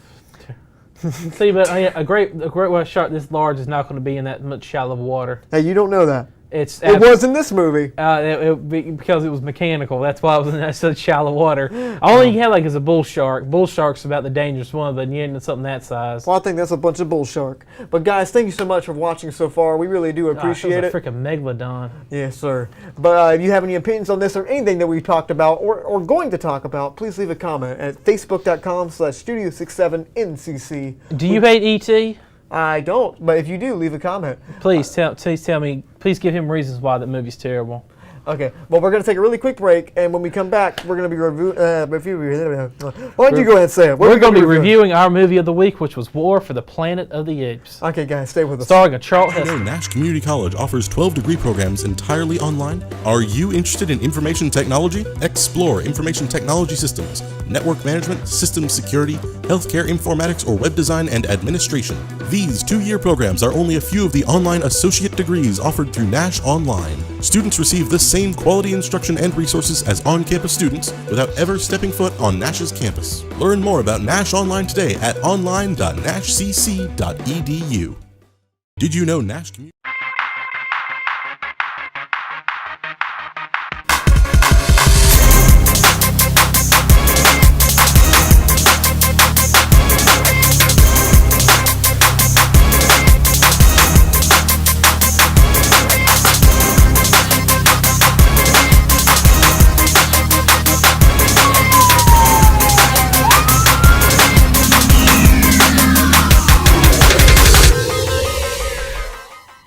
[SPEAKER 8] See, but a great white shark this large is not going to be in that much shallow water.
[SPEAKER 7] Hey, you don't know that.
[SPEAKER 8] It
[SPEAKER 7] was in this movie.
[SPEAKER 8] Because it was mechanical. That's why it was in such shallow water. All you have is a bull shark. Bull shark's about the dangerous one, but you ain't something that size.
[SPEAKER 7] Well, I think that's a bunch of bull shark. But guys, thank you so much for watching so far. We really do appreciate it.
[SPEAKER 8] Freaking megalodon.
[SPEAKER 7] Yes, sir. But if you have any opinions on this or anything that we've talked about or going to talk about, please leave a comment at facebook.com/Studio67NCC.
[SPEAKER 8] Do you hate E.T.?
[SPEAKER 7] I don't, but if you do, leave a comment.
[SPEAKER 8] Please tell me. Please give him reasons why that movie's terrible.
[SPEAKER 7] Okay. Well, we're going to take a really quick break, and when we come back, we're going to be reviewing. Why don't you go ahead and say it?
[SPEAKER 8] We're going to be reviewing our movie of the week, which was War for the Planet of the Apes.
[SPEAKER 7] Okay, guys, stay with us.
[SPEAKER 8] Starring a Charles Heston.
[SPEAKER 9] Nash Community College offers 12 degree programs entirely online. Are you interested in information technology? Explore information technology systems, network management, systems security, healthcare informatics, or web design and administration. These 2-year programs are only a few of the online associate degrees offered through Nash Online. Students receive the same quality instruction and resources as on-campus students without ever stepping foot on Nash's campus. Learn more about Nash Online today at online.nashcc.edu. Did you know Nash Community?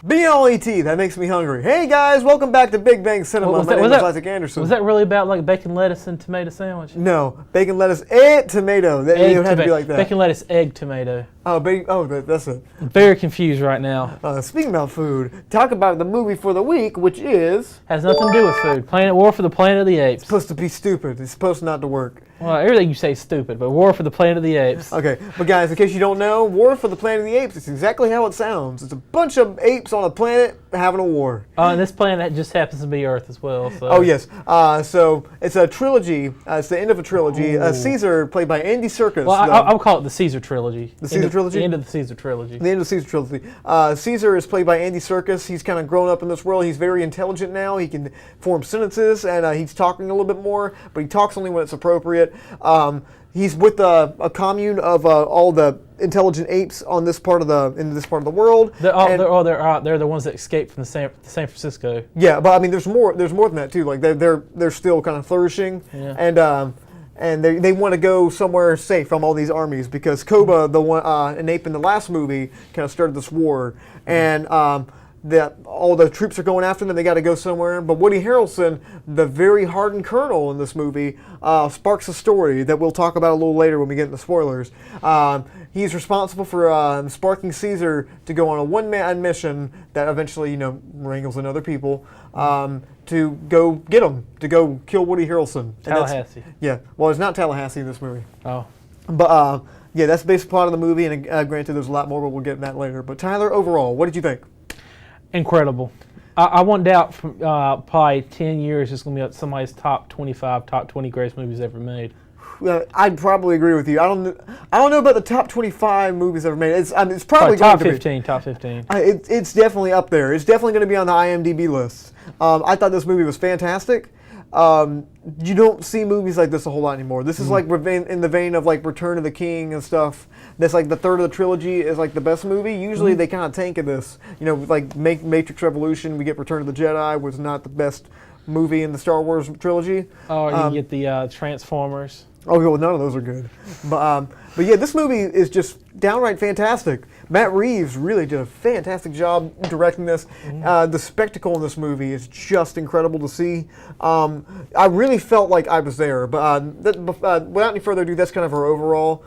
[SPEAKER 7] B-L-E-T, that makes me hungry. Hey guys, welcome back to Big Bang Cinema. My name is Isaac Anderson.
[SPEAKER 8] Was that really about like bacon, lettuce, and tomato sandwich?
[SPEAKER 7] No, bacon, lettuce, and tomato. It would have to be like that.
[SPEAKER 8] Bacon, lettuce, egg, tomato.
[SPEAKER 7] That's it.
[SPEAKER 8] I'm very confused right now.
[SPEAKER 7] Speaking about food, talk about the movie for the week, which is...
[SPEAKER 8] Has nothing to do with food. War for the Planet of the Apes.
[SPEAKER 7] It's supposed to be stupid. It's supposed not to work.
[SPEAKER 8] Well, everything you say is stupid, but War for the Planet of the Apes.
[SPEAKER 7] Okay, but guys, in case you don't know, War for the Planet of the Apes, it's exactly how it sounds. It's a bunch of apes on a planet having a war.
[SPEAKER 8] And this planet just happens to be Earth as well. So.
[SPEAKER 7] Oh, yes. So it's a trilogy. It's the end of a trilogy. Caesar, played by Andy Serkis.
[SPEAKER 8] Well, I'll call it the Caesar trilogy.
[SPEAKER 7] The Caesar trilogy?
[SPEAKER 8] The end of the Caesar trilogy.
[SPEAKER 7] The end of the Caesar trilogy. Caesar is played by Andy Serkis. He's kind of grown up in this world. He's very intelligent now. He can form sentences, and he's talking a little bit more, but he talks only when it's appropriate. He's with a commune of all the intelligent apes on this part of the world.
[SPEAKER 8] They're the ones that escaped from San Francisco.
[SPEAKER 7] Yeah, but I mean, there's more than that too. Like they're still kind of flourishing,
[SPEAKER 8] yeah.
[SPEAKER 7] And they want to go somewhere safe from all these armies because Koba, an ape in the last movie, kind of started this war, and that all the troops are going after them. They got to go somewhere. But Woody Harrelson, the very hardened colonel in this movie, sparks a story that we'll talk about a little later when we get into spoilers. He's responsible for sparking Caesar to go on a one-man mission that eventually, wrangles in other people to go get him, to go kill Woody Harrelson.
[SPEAKER 8] Tallahassee.
[SPEAKER 7] Yeah, well, it's not Tallahassee in this movie.
[SPEAKER 8] Oh.
[SPEAKER 7] But yeah, that's the basic plot of the movie, and granted, there's a lot more, but we'll get in that later. But Tyler, overall, what did you think?
[SPEAKER 8] Incredible. I won't doubt from probably 10 years it's going to be somebody's top 25, top 20 greatest movies ever made.
[SPEAKER 7] I'd probably agree with you. I don't know about the top 25 movies ever made. It's probably
[SPEAKER 8] top
[SPEAKER 7] going
[SPEAKER 8] 15,
[SPEAKER 7] to be.
[SPEAKER 8] top 15.
[SPEAKER 7] It's definitely up there. It's definitely going to be on the IMDb list. I thought this movie was fantastic. You don't see movies like this a whole lot anymore. This is like in the vein of like Return of the King and stuff. That's like the third of the trilogy is like the best movie. Usually they kind of tank at this. Like Matrix Revolution, we get Return of the Jedi, was not the best movie in the Star Wars trilogy.
[SPEAKER 8] Oh, you get the Transformers.
[SPEAKER 7] Oh, well, none of those are good. But yeah, this movie is just downright fantastic. Matt Reeves really did a fantastic job directing this. The spectacle in this movie is just incredible to see. I really felt like I was there. But without any further ado, that's kind of our overall,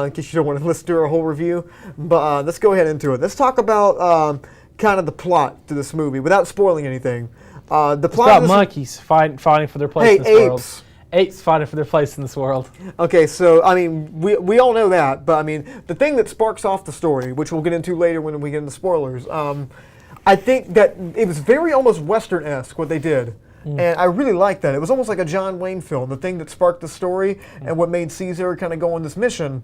[SPEAKER 7] in case you don't want to listen to our whole review. But let's go ahead into it. Let's talk about kind of the plot to this movie without spoiling anything. The plot
[SPEAKER 8] about monkeys fighting for their place in this world.
[SPEAKER 7] Apes.
[SPEAKER 8] Apes fighting for their place in this world.
[SPEAKER 7] Okay, so, I mean, we all know that, but, I mean, the thing that sparks off the story, which we'll get into later when we get into spoilers, I think that it was very almost Western-esque, what they did. And I really liked that. It was almost like a John Wayne film. The thing that sparked the story and what made Caesar kind of go on this mission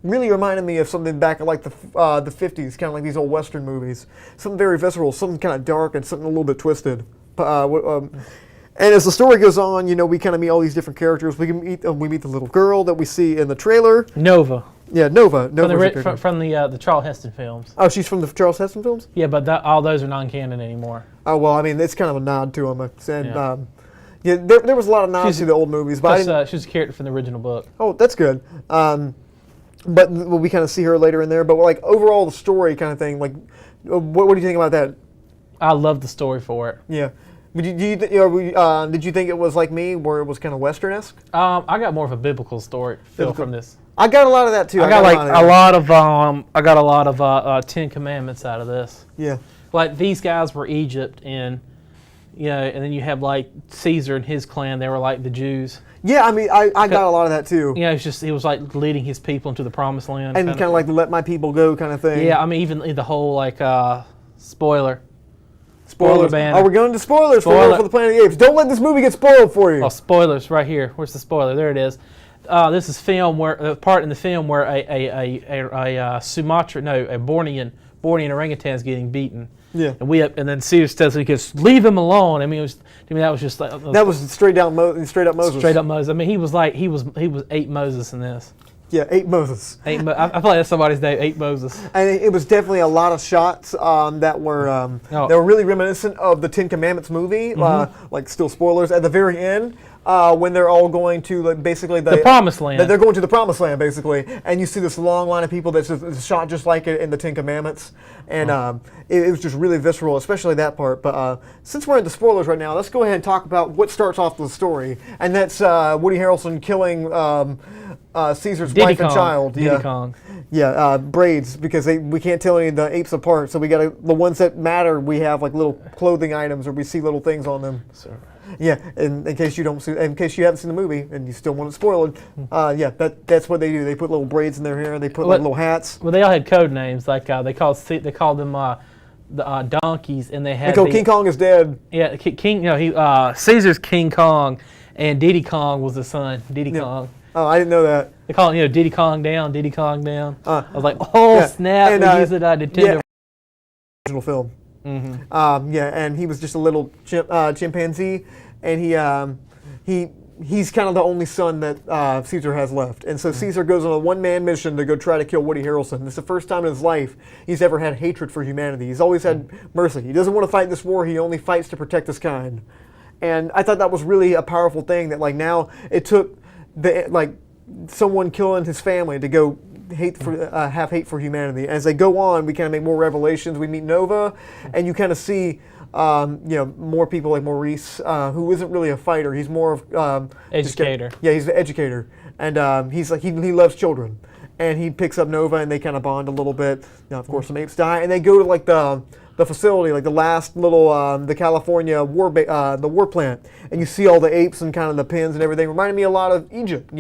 [SPEAKER 7] really reminded me of something back in, like, the 50s, kind of like these old Western movies. Something very visceral, something kind of dark, and something a little bit twisted. And as the story goes on, we kind of meet all these different characters. We meet the little girl that we see in the trailer.
[SPEAKER 8] Nova.
[SPEAKER 7] Yeah, Nova.
[SPEAKER 8] From the Charles Heston films.
[SPEAKER 7] Oh, she's from the Charles Heston films?
[SPEAKER 8] Yeah, but all those are non-canon anymore.
[SPEAKER 7] Oh, well, I mean, it's kind of a nod to them. And, there was a lot of nods to the old movies. But
[SPEAKER 8] she's a character from the original book.
[SPEAKER 7] Oh, that's good. But we kind of see her later in there. But, like, overall, the story kind of thing, like, what do you think about that?
[SPEAKER 8] I love the story for it.
[SPEAKER 7] Yeah. Did you think it was like me, where it was kind of Western-esque?
[SPEAKER 8] I got more of a biblical story feel from this.
[SPEAKER 7] I got a lot of that too.
[SPEAKER 8] I got a lot of Ten Commandments out of this.
[SPEAKER 7] Yeah.
[SPEAKER 8] Like these guys were Egypt, and and then you have like Caesar and his clan. They were like the Jews.
[SPEAKER 7] Yeah, I mean, I got a lot of that too.
[SPEAKER 8] Yeah, it was like leading his people into the promised land.
[SPEAKER 7] And kind of like let my people go kind of thing.
[SPEAKER 8] Yeah, I mean, even the whole like spoilers.
[SPEAKER 7] Banner. Oh, we're going to spoilers for the Planet of the Apes. Don't let this movie get spoiled for you.
[SPEAKER 8] Oh, spoilers right here. Where's the spoiler? There it is. This is part in the film where a Bornean orangutan is getting beaten.
[SPEAKER 7] Yeah.
[SPEAKER 8] And then Caesar says he goes, leave him alone. I mean, that was just like
[SPEAKER 7] that was straight up Moses. Straight up
[SPEAKER 8] Moses. I mean, he was 8 Moses in this.
[SPEAKER 7] Yeah, 8 Moses.
[SPEAKER 8] I feel like that's somebody's name, 8 Moses.
[SPEAKER 7] And it was definitely a lot of shots that were really reminiscent of the Ten Commandments movie. Like, still spoilers at the very end when they're all going to basically
[SPEAKER 8] the promised land.
[SPEAKER 7] They're going to the promised land basically, and you see this long line of people that's just shot just like it in the Ten Commandments, and it was just really visceral, especially that part. But since we're into spoilers right now, let's go ahead and talk about what starts off the story, and that's Woody Harrelson killing Caesar's wife and child.
[SPEAKER 8] Diddy Kong.
[SPEAKER 7] Yeah, braids, because we can't tell any of the apes apart. So we got the ones that matter. We have like little clothing items, or we see little things on them.
[SPEAKER 8] Sure.
[SPEAKER 7] Yeah, in case you haven't seen the movie and you still want it spoiled, that's what they do. They put little braids in their hair. They put like little hats.
[SPEAKER 8] Well, they all had code names. Like they called them the donkeys, and they had.
[SPEAKER 7] King Kong is dead.
[SPEAKER 8] Yeah, Caesar's King Kong, and Diddy Kong was the son. Diddy Kong.
[SPEAKER 7] Oh, I didn't know that.
[SPEAKER 8] They call it, Diddy Kong down, Diddy Kong down. I was like, snap!
[SPEAKER 7] And,
[SPEAKER 8] we used it on Nintendo.
[SPEAKER 7] Original film. And he was just a little chimpanzee, and he's kind of the only son that Caesar has left. And so Caesar goes on a one-man mission to go try to kill Woody Harrelson. It's the first time in his life he's ever had hatred for humanity. He's always had mercy. He doesn't want to fight this war. He only fights to protect his kind. And I thought that was really a powerful thing, that like now it took someone killing his family to go have hate for humanity. As they go on, we kind of make more revelations. We meet Nova, and you kind of see more people like Maurice, who isn't really a fighter. He's more of
[SPEAKER 8] educator.
[SPEAKER 7] He's an educator, and he's like he loves children, and he picks up Nova, and they kind of bond a little bit. Now, of course, some apes die, and they go to like the facility, like the last little the California the war plant, and you see all the apes and kind of the pins and everything. Reminded me a lot of Egypt,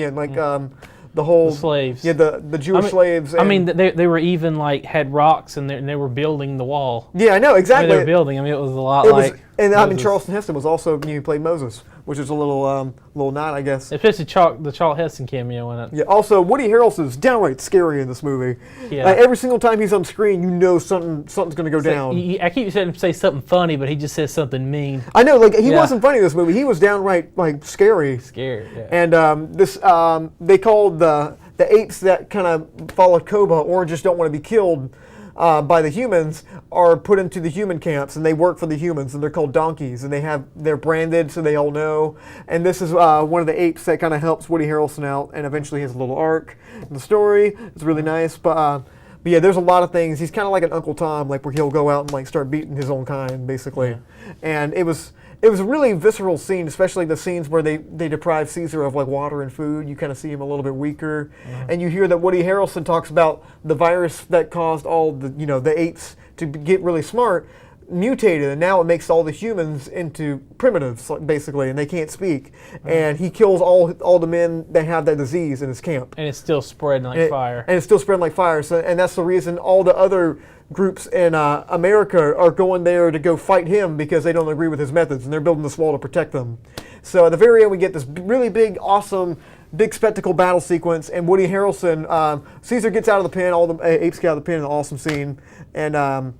[SPEAKER 7] the whole
[SPEAKER 8] the slaves.
[SPEAKER 7] Yeah, the Jewish slaves.
[SPEAKER 8] They were even like had rocks and they were building the wall.
[SPEAKER 7] Yeah, I know exactly.
[SPEAKER 8] They were building. I mean, it was a lot like.
[SPEAKER 7] And Charleston Heston was also he played Moses, which is a little nod, I guess.
[SPEAKER 8] Especially the Charlton Heston cameo in it.
[SPEAKER 7] Yeah. Also, Woody Harrelson's downright scary in this movie.
[SPEAKER 8] Yeah.
[SPEAKER 7] Every single time he's on screen, you know something's going to go down.
[SPEAKER 8] I keep saying him say something funny, but he just says something mean.
[SPEAKER 7] I know, like he wasn't funny in this movie. He was downright like scary.
[SPEAKER 8] Scary. Yeah.
[SPEAKER 7] And they called the apes that kind of follow Koba or just don't want to be killed by the humans are put into the human camps, and they work for the humans, and they're called donkeys, and they're branded so they all know. And this is one of the apes that kind of helps Woody Harrelson out, and eventually has a little arc in the story. It's really nice, but yeah, there's a lot of things. He's kind of like an Uncle Tom, like where he'll go out and like start beating his own kind, basically. Yeah. And it was a really visceral scene, especially the scenes where they deprive Caesar of like water and food. You kind of see him a little bit weaker, and you hear that Woody Harrelson talks about the virus that caused all the apes to get really smart mutated, and now it makes all the humans into primitives, basically, and they can't speak. And he kills all the men that have that disease in his camp.
[SPEAKER 8] And it's still spreading like fire.
[SPEAKER 7] And it's still spreading like fire. So, and that's the reason all the other groups in America are going there to go fight him because they don't agree with his methods, and they're building this wall to protect them. So at the very end, we get this really big, awesome, big spectacle battle sequence, and Woody Harrelson, Caesar gets out of the pen, all the apes get out of the pen, an awesome scene, and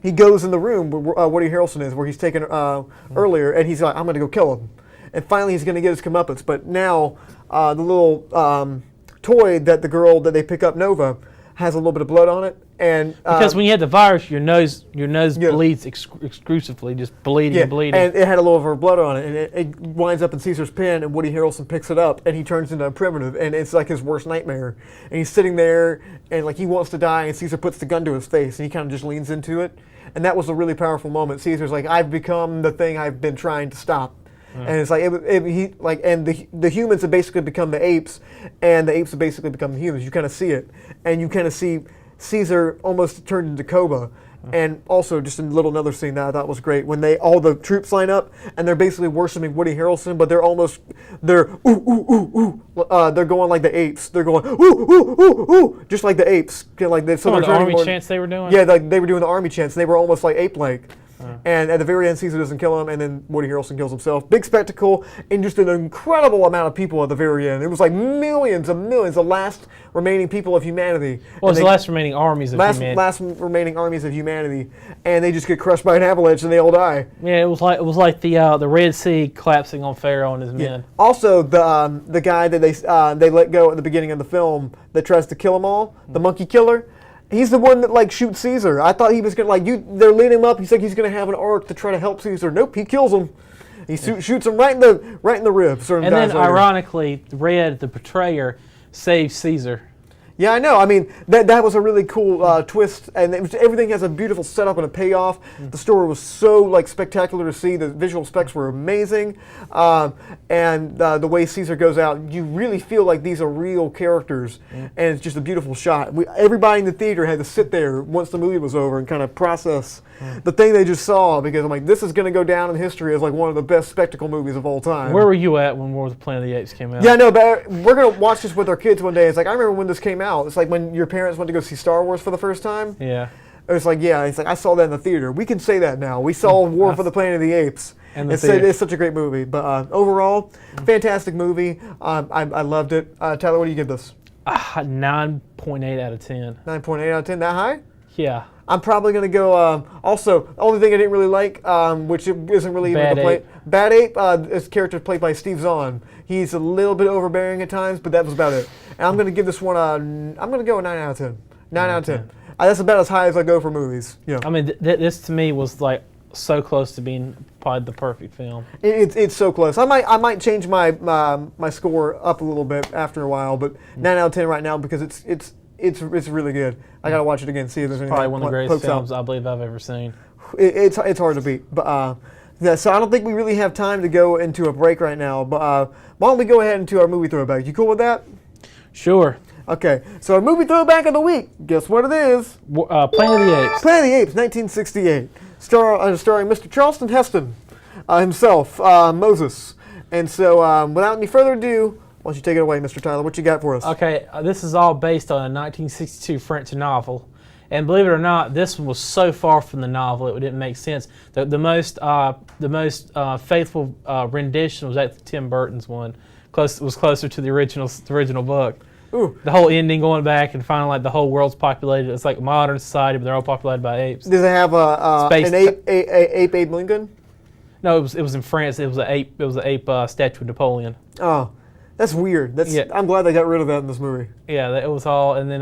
[SPEAKER 7] he goes in the room where Woody Harrelson is, where he's taken earlier, and he's like, I'm going to go kill him. And finally, he's going to get his comeuppance. But now, the little toy that the girl that they pick up, Nova, has a little bit of blood on it. And
[SPEAKER 8] because when you had the virus, your nose bleeds exclusively, just bleeding.
[SPEAKER 7] And it had a little of her blood on it, and it winds up in Caesar's pen, and Woody Harrelson picks it up, and he turns into a primitive, and it's like his worst nightmare. And he's sitting there, and like he wants to die, and Caesar puts the gun to his face, and he kind of just leans into it. And that was a really powerful moment. Caesar's like, I've become the thing I've been trying to stop. And it's like the humans have basically become the apes, and the apes have basically become the humans. You kind of see it, and you kind of see Caesar almost turned into Koba. And also just another scene that I thought was great when all the troops line up and they're basically worshiping Woody Harrelson, but they're they're going like the apes. They're going ooh ooh ooh ooh, just like the apes. Like
[SPEAKER 8] the army chants they were doing.
[SPEAKER 7] Yeah, like they were doing the army chants. They were almost like ape-like. And at the very end, Caesar doesn't kill him, and then Woody Harrelson kills himself. Big spectacle, and just an incredible amount of people at the very end. It was like millions and millions, the last remaining people of humanity.
[SPEAKER 8] Well, it's the last remaining armies of humanity.
[SPEAKER 7] Last remaining armies of humanity, and they just get crushed by an avalanche, and they all die.
[SPEAKER 8] Yeah, it was like the Red Sea collapsing on Pharaoh and his men.
[SPEAKER 7] Also, the guy that they let go at the beginning of the film that tries to kill them all, the monkey killer. He's the one that like shoots Caesar. I thought he was gonna they're leading him up. He's like he's gonna have an arc to try to help Caesar. Nope, he kills him. He shoots him right in the ribs.
[SPEAKER 8] And then ironically, Red, the betrayer, saves Caesar.
[SPEAKER 7] Yeah, I know. I mean, that was a really cool twist, and everything has a beautiful setup and a payoff. The story was so like spectacular to see. The visual effects were amazing, and the way Caesar goes out, you really feel like these are real characters, and it's just a beautiful shot. Everybody in the theater had to sit there once the movie was over and kind of process the thing they just saw, because I'm like, this is going to go down in history as like one of the best spectacle movies of all time.
[SPEAKER 8] Where were you at when War of the Planet of the Apes came out?
[SPEAKER 7] Yeah, no, but we're going to watch this with our kids one day. It's like, I remember when this came out. It's like when your parents went to go see Star Wars for the first time.
[SPEAKER 8] Yeah.
[SPEAKER 7] It's like, it's like, I saw that in the theater. We can say that now. We saw War for the Planet of the Apes.
[SPEAKER 8] And
[SPEAKER 7] it's such a great movie. But overall, fantastic movie. I loved it. Tyler, what do you give this?
[SPEAKER 8] 9.8 out of 10.
[SPEAKER 7] 9.8 out of 10, that high?
[SPEAKER 8] Yeah.
[SPEAKER 7] I'm probably going to go, also, the only thing I didn't really like, which isn't really even Bad Ape, this character played by Steve Zahn. He's a little bit overbearing at times, but that was about it. And I'm going to give this one I'm going to go a 9 out of 10. 9 out of 10. That's about as high as I go for movies. Yeah.
[SPEAKER 8] I mean, this to me was like so close to being probably the perfect film.
[SPEAKER 7] It's so close. I might change my my score up a little bit after a while, but 9 out of 10 right now because it's it's really good. I gotta watch it again. See if there's anything.
[SPEAKER 8] Probably one of the greatest
[SPEAKER 7] pokes out.
[SPEAKER 8] films I believe I've ever seen.
[SPEAKER 7] It's hard to beat. But yeah, so I don't think we really have time to go into a break right now. But why don't we go ahead into our movie throwback? You cool with that?
[SPEAKER 8] Sure.
[SPEAKER 7] Okay, so our movie throwback of the week. Guess what it is?
[SPEAKER 8] Planet of the Apes.
[SPEAKER 7] Planet of the Apes, 1968, starring Mr. Charleston Heston himself, Moses. And so, without any further ado, why don't you take it away, Mr. Tyler? What you got for us?
[SPEAKER 8] Okay, this is all based on a 1962 French novel. And believe it or not, this one was so far from the novel it didn't make sense. The most faithful rendition was actually Tim Burton's one. Was closer to the original book.
[SPEAKER 7] Ooh.
[SPEAKER 8] The whole ending going back and finding like the whole world's populated. It's like modern society, but they're all populated by apes.
[SPEAKER 7] Does it have an Abe Lincoln?
[SPEAKER 8] No, it was in France. It was an ape. It was an ape statue of Napoleon.
[SPEAKER 7] Oh, that's weird. I'm glad they got rid of that in this movie.
[SPEAKER 8] Yeah, it was all. And then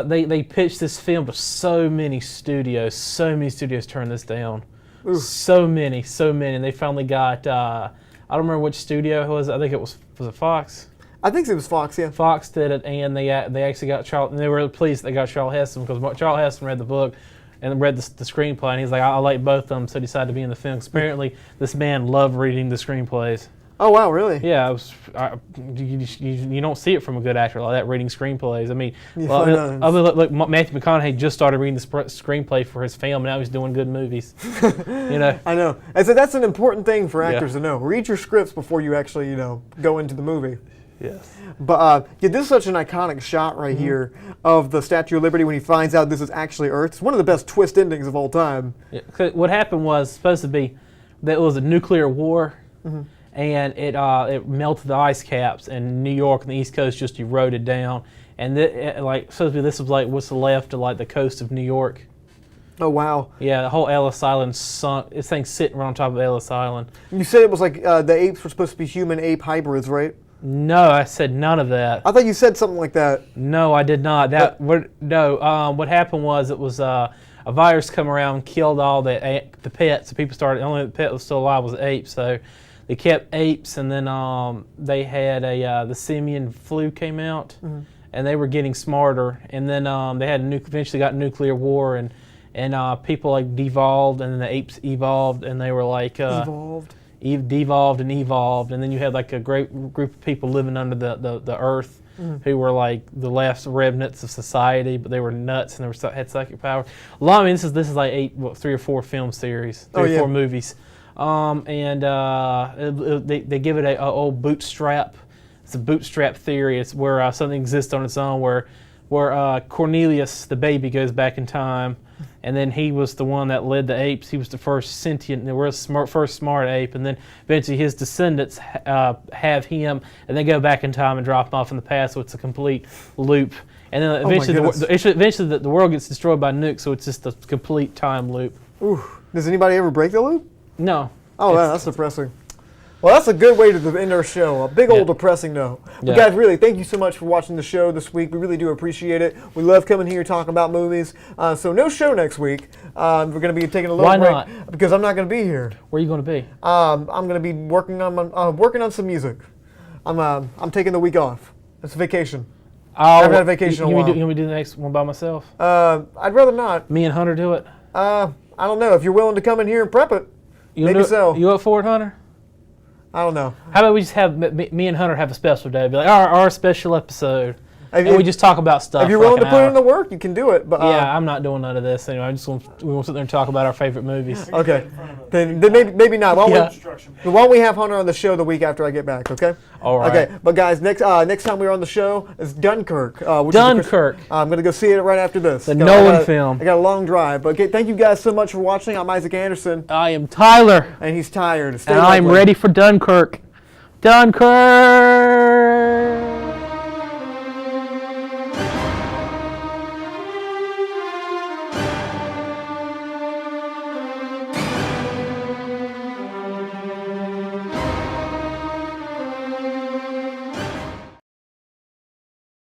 [SPEAKER 8] they pitched this film to so many studios. So many studios turned this down.
[SPEAKER 7] Ooh.
[SPEAKER 8] So many. And they finally got. I don't remember which studio it was. I think it was it Fox.
[SPEAKER 7] I think it was Fox, yeah.
[SPEAKER 8] Fox did it, and they actually got Charles, and they were really pleased they got Charles Heston because Charles Heston read the book and read the screenplay, and he's like, I like both of them, so he decided to be in the film. Apparently, this man loved reading the screenplays.
[SPEAKER 7] Oh, wow, really?
[SPEAKER 8] Yeah, you don't see it from a good actor like that, reading screenplays. I mean, look, Matthew McConaughey just started reading the screenplay for his film, and now he's doing good movies.
[SPEAKER 7] I know. And so that's an important thing for actors to know. Read your scripts before you actually, go into the movie.
[SPEAKER 8] Yes.
[SPEAKER 7] But this is such an iconic shot right here of the Statue of Liberty when he finds out this is actually Earth. It's one of the best twist endings of all time.
[SPEAKER 8] Yeah, what happened was supposed to be that it was a nuclear war, and it melted the ice caps, and New York and the East Coast just eroded down. And supposed to be this was like what's left of like the coast of New York.
[SPEAKER 7] Oh, wow.
[SPEAKER 8] Yeah, the whole Ellis Island sunk. This thing's sitting right on top of Ellis Island.
[SPEAKER 7] You said it was like the apes were supposed to be human-ape hybrids, right?
[SPEAKER 8] No, I said none of that.
[SPEAKER 7] I thought you said something like that.
[SPEAKER 8] No, I did not. What happened was it was a virus come around and killed all the pets. So people started, the only pet that was still alive was apes. So they kept apes, and then they had the simian flu came out, and they were getting smarter. And then they had eventually got nuclear war, and people like devolved, and then the apes evolved, and they were like devolved and evolved, and then you had like a great group of people living under the earth who were like the last remnants of society, but they were nuts and had psychic power. This is like 3 or 4 film series, 3 or 4 movies, and they give it a old bootstrap. It's a bootstrap theory. It's where something exists on its own, where Cornelius the baby goes back in time. And then he was the one that led the apes. He was the first sentient, first smart ape. And then eventually his descendants have him, and they go back in time and drop him off in the past. So it's a complete loop. And then eventually the world gets destroyed by nukes. So it's just a complete time loop.
[SPEAKER 7] Ooh. Does anybody ever break the loop?
[SPEAKER 8] No.
[SPEAKER 7] Oh, wow, that's depressing. Well, that's a good way to end our show. A big old depressing note. But guys, really, thank you so much for watching the show this week. We really do appreciate it. We love coming here talking about movies. So no show next week. We're going to be taking a little break.
[SPEAKER 8] Why not?
[SPEAKER 7] Because I'm not going to be here.
[SPEAKER 8] Where are you going to be?
[SPEAKER 7] I'm going to be working on some music. I'm taking the week off. It's a vacation. I haven't had a vacation in a while.
[SPEAKER 8] You want me to do the next one by myself?
[SPEAKER 7] I'd rather not.
[SPEAKER 8] Me and Hunter do it?
[SPEAKER 7] I don't know. If you're willing to come in here and prep it, maybe so.
[SPEAKER 8] You up for it, Hunter?
[SPEAKER 7] I don't know.
[SPEAKER 8] How about we just have me and Hunter have a special day? Be like our special episode, and we just talk about stuff.
[SPEAKER 7] If you're willing to put in the work, you can do it. But
[SPEAKER 8] yeah, I'm not doing none of this anyway. We want to sit there and talk about our favorite movies.
[SPEAKER 7] Okay, then maybe not. Why don't we have Hunter on the show the week after I get back? Okay.
[SPEAKER 8] All right.
[SPEAKER 7] Okay, but guys, next time we're on the show is Dunkirk.
[SPEAKER 8] Dunkirk.
[SPEAKER 7] I'm gonna go see it right after this.
[SPEAKER 8] The Nolan film.
[SPEAKER 7] I got a long drive, but thank you guys so much for watching. I'm Isaac Anderson.
[SPEAKER 8] I am Tyler.
[SPEAKER 7] And he's tired.
[SPEAKER 8] And I'm ready for Dunkirk. Dunkirk.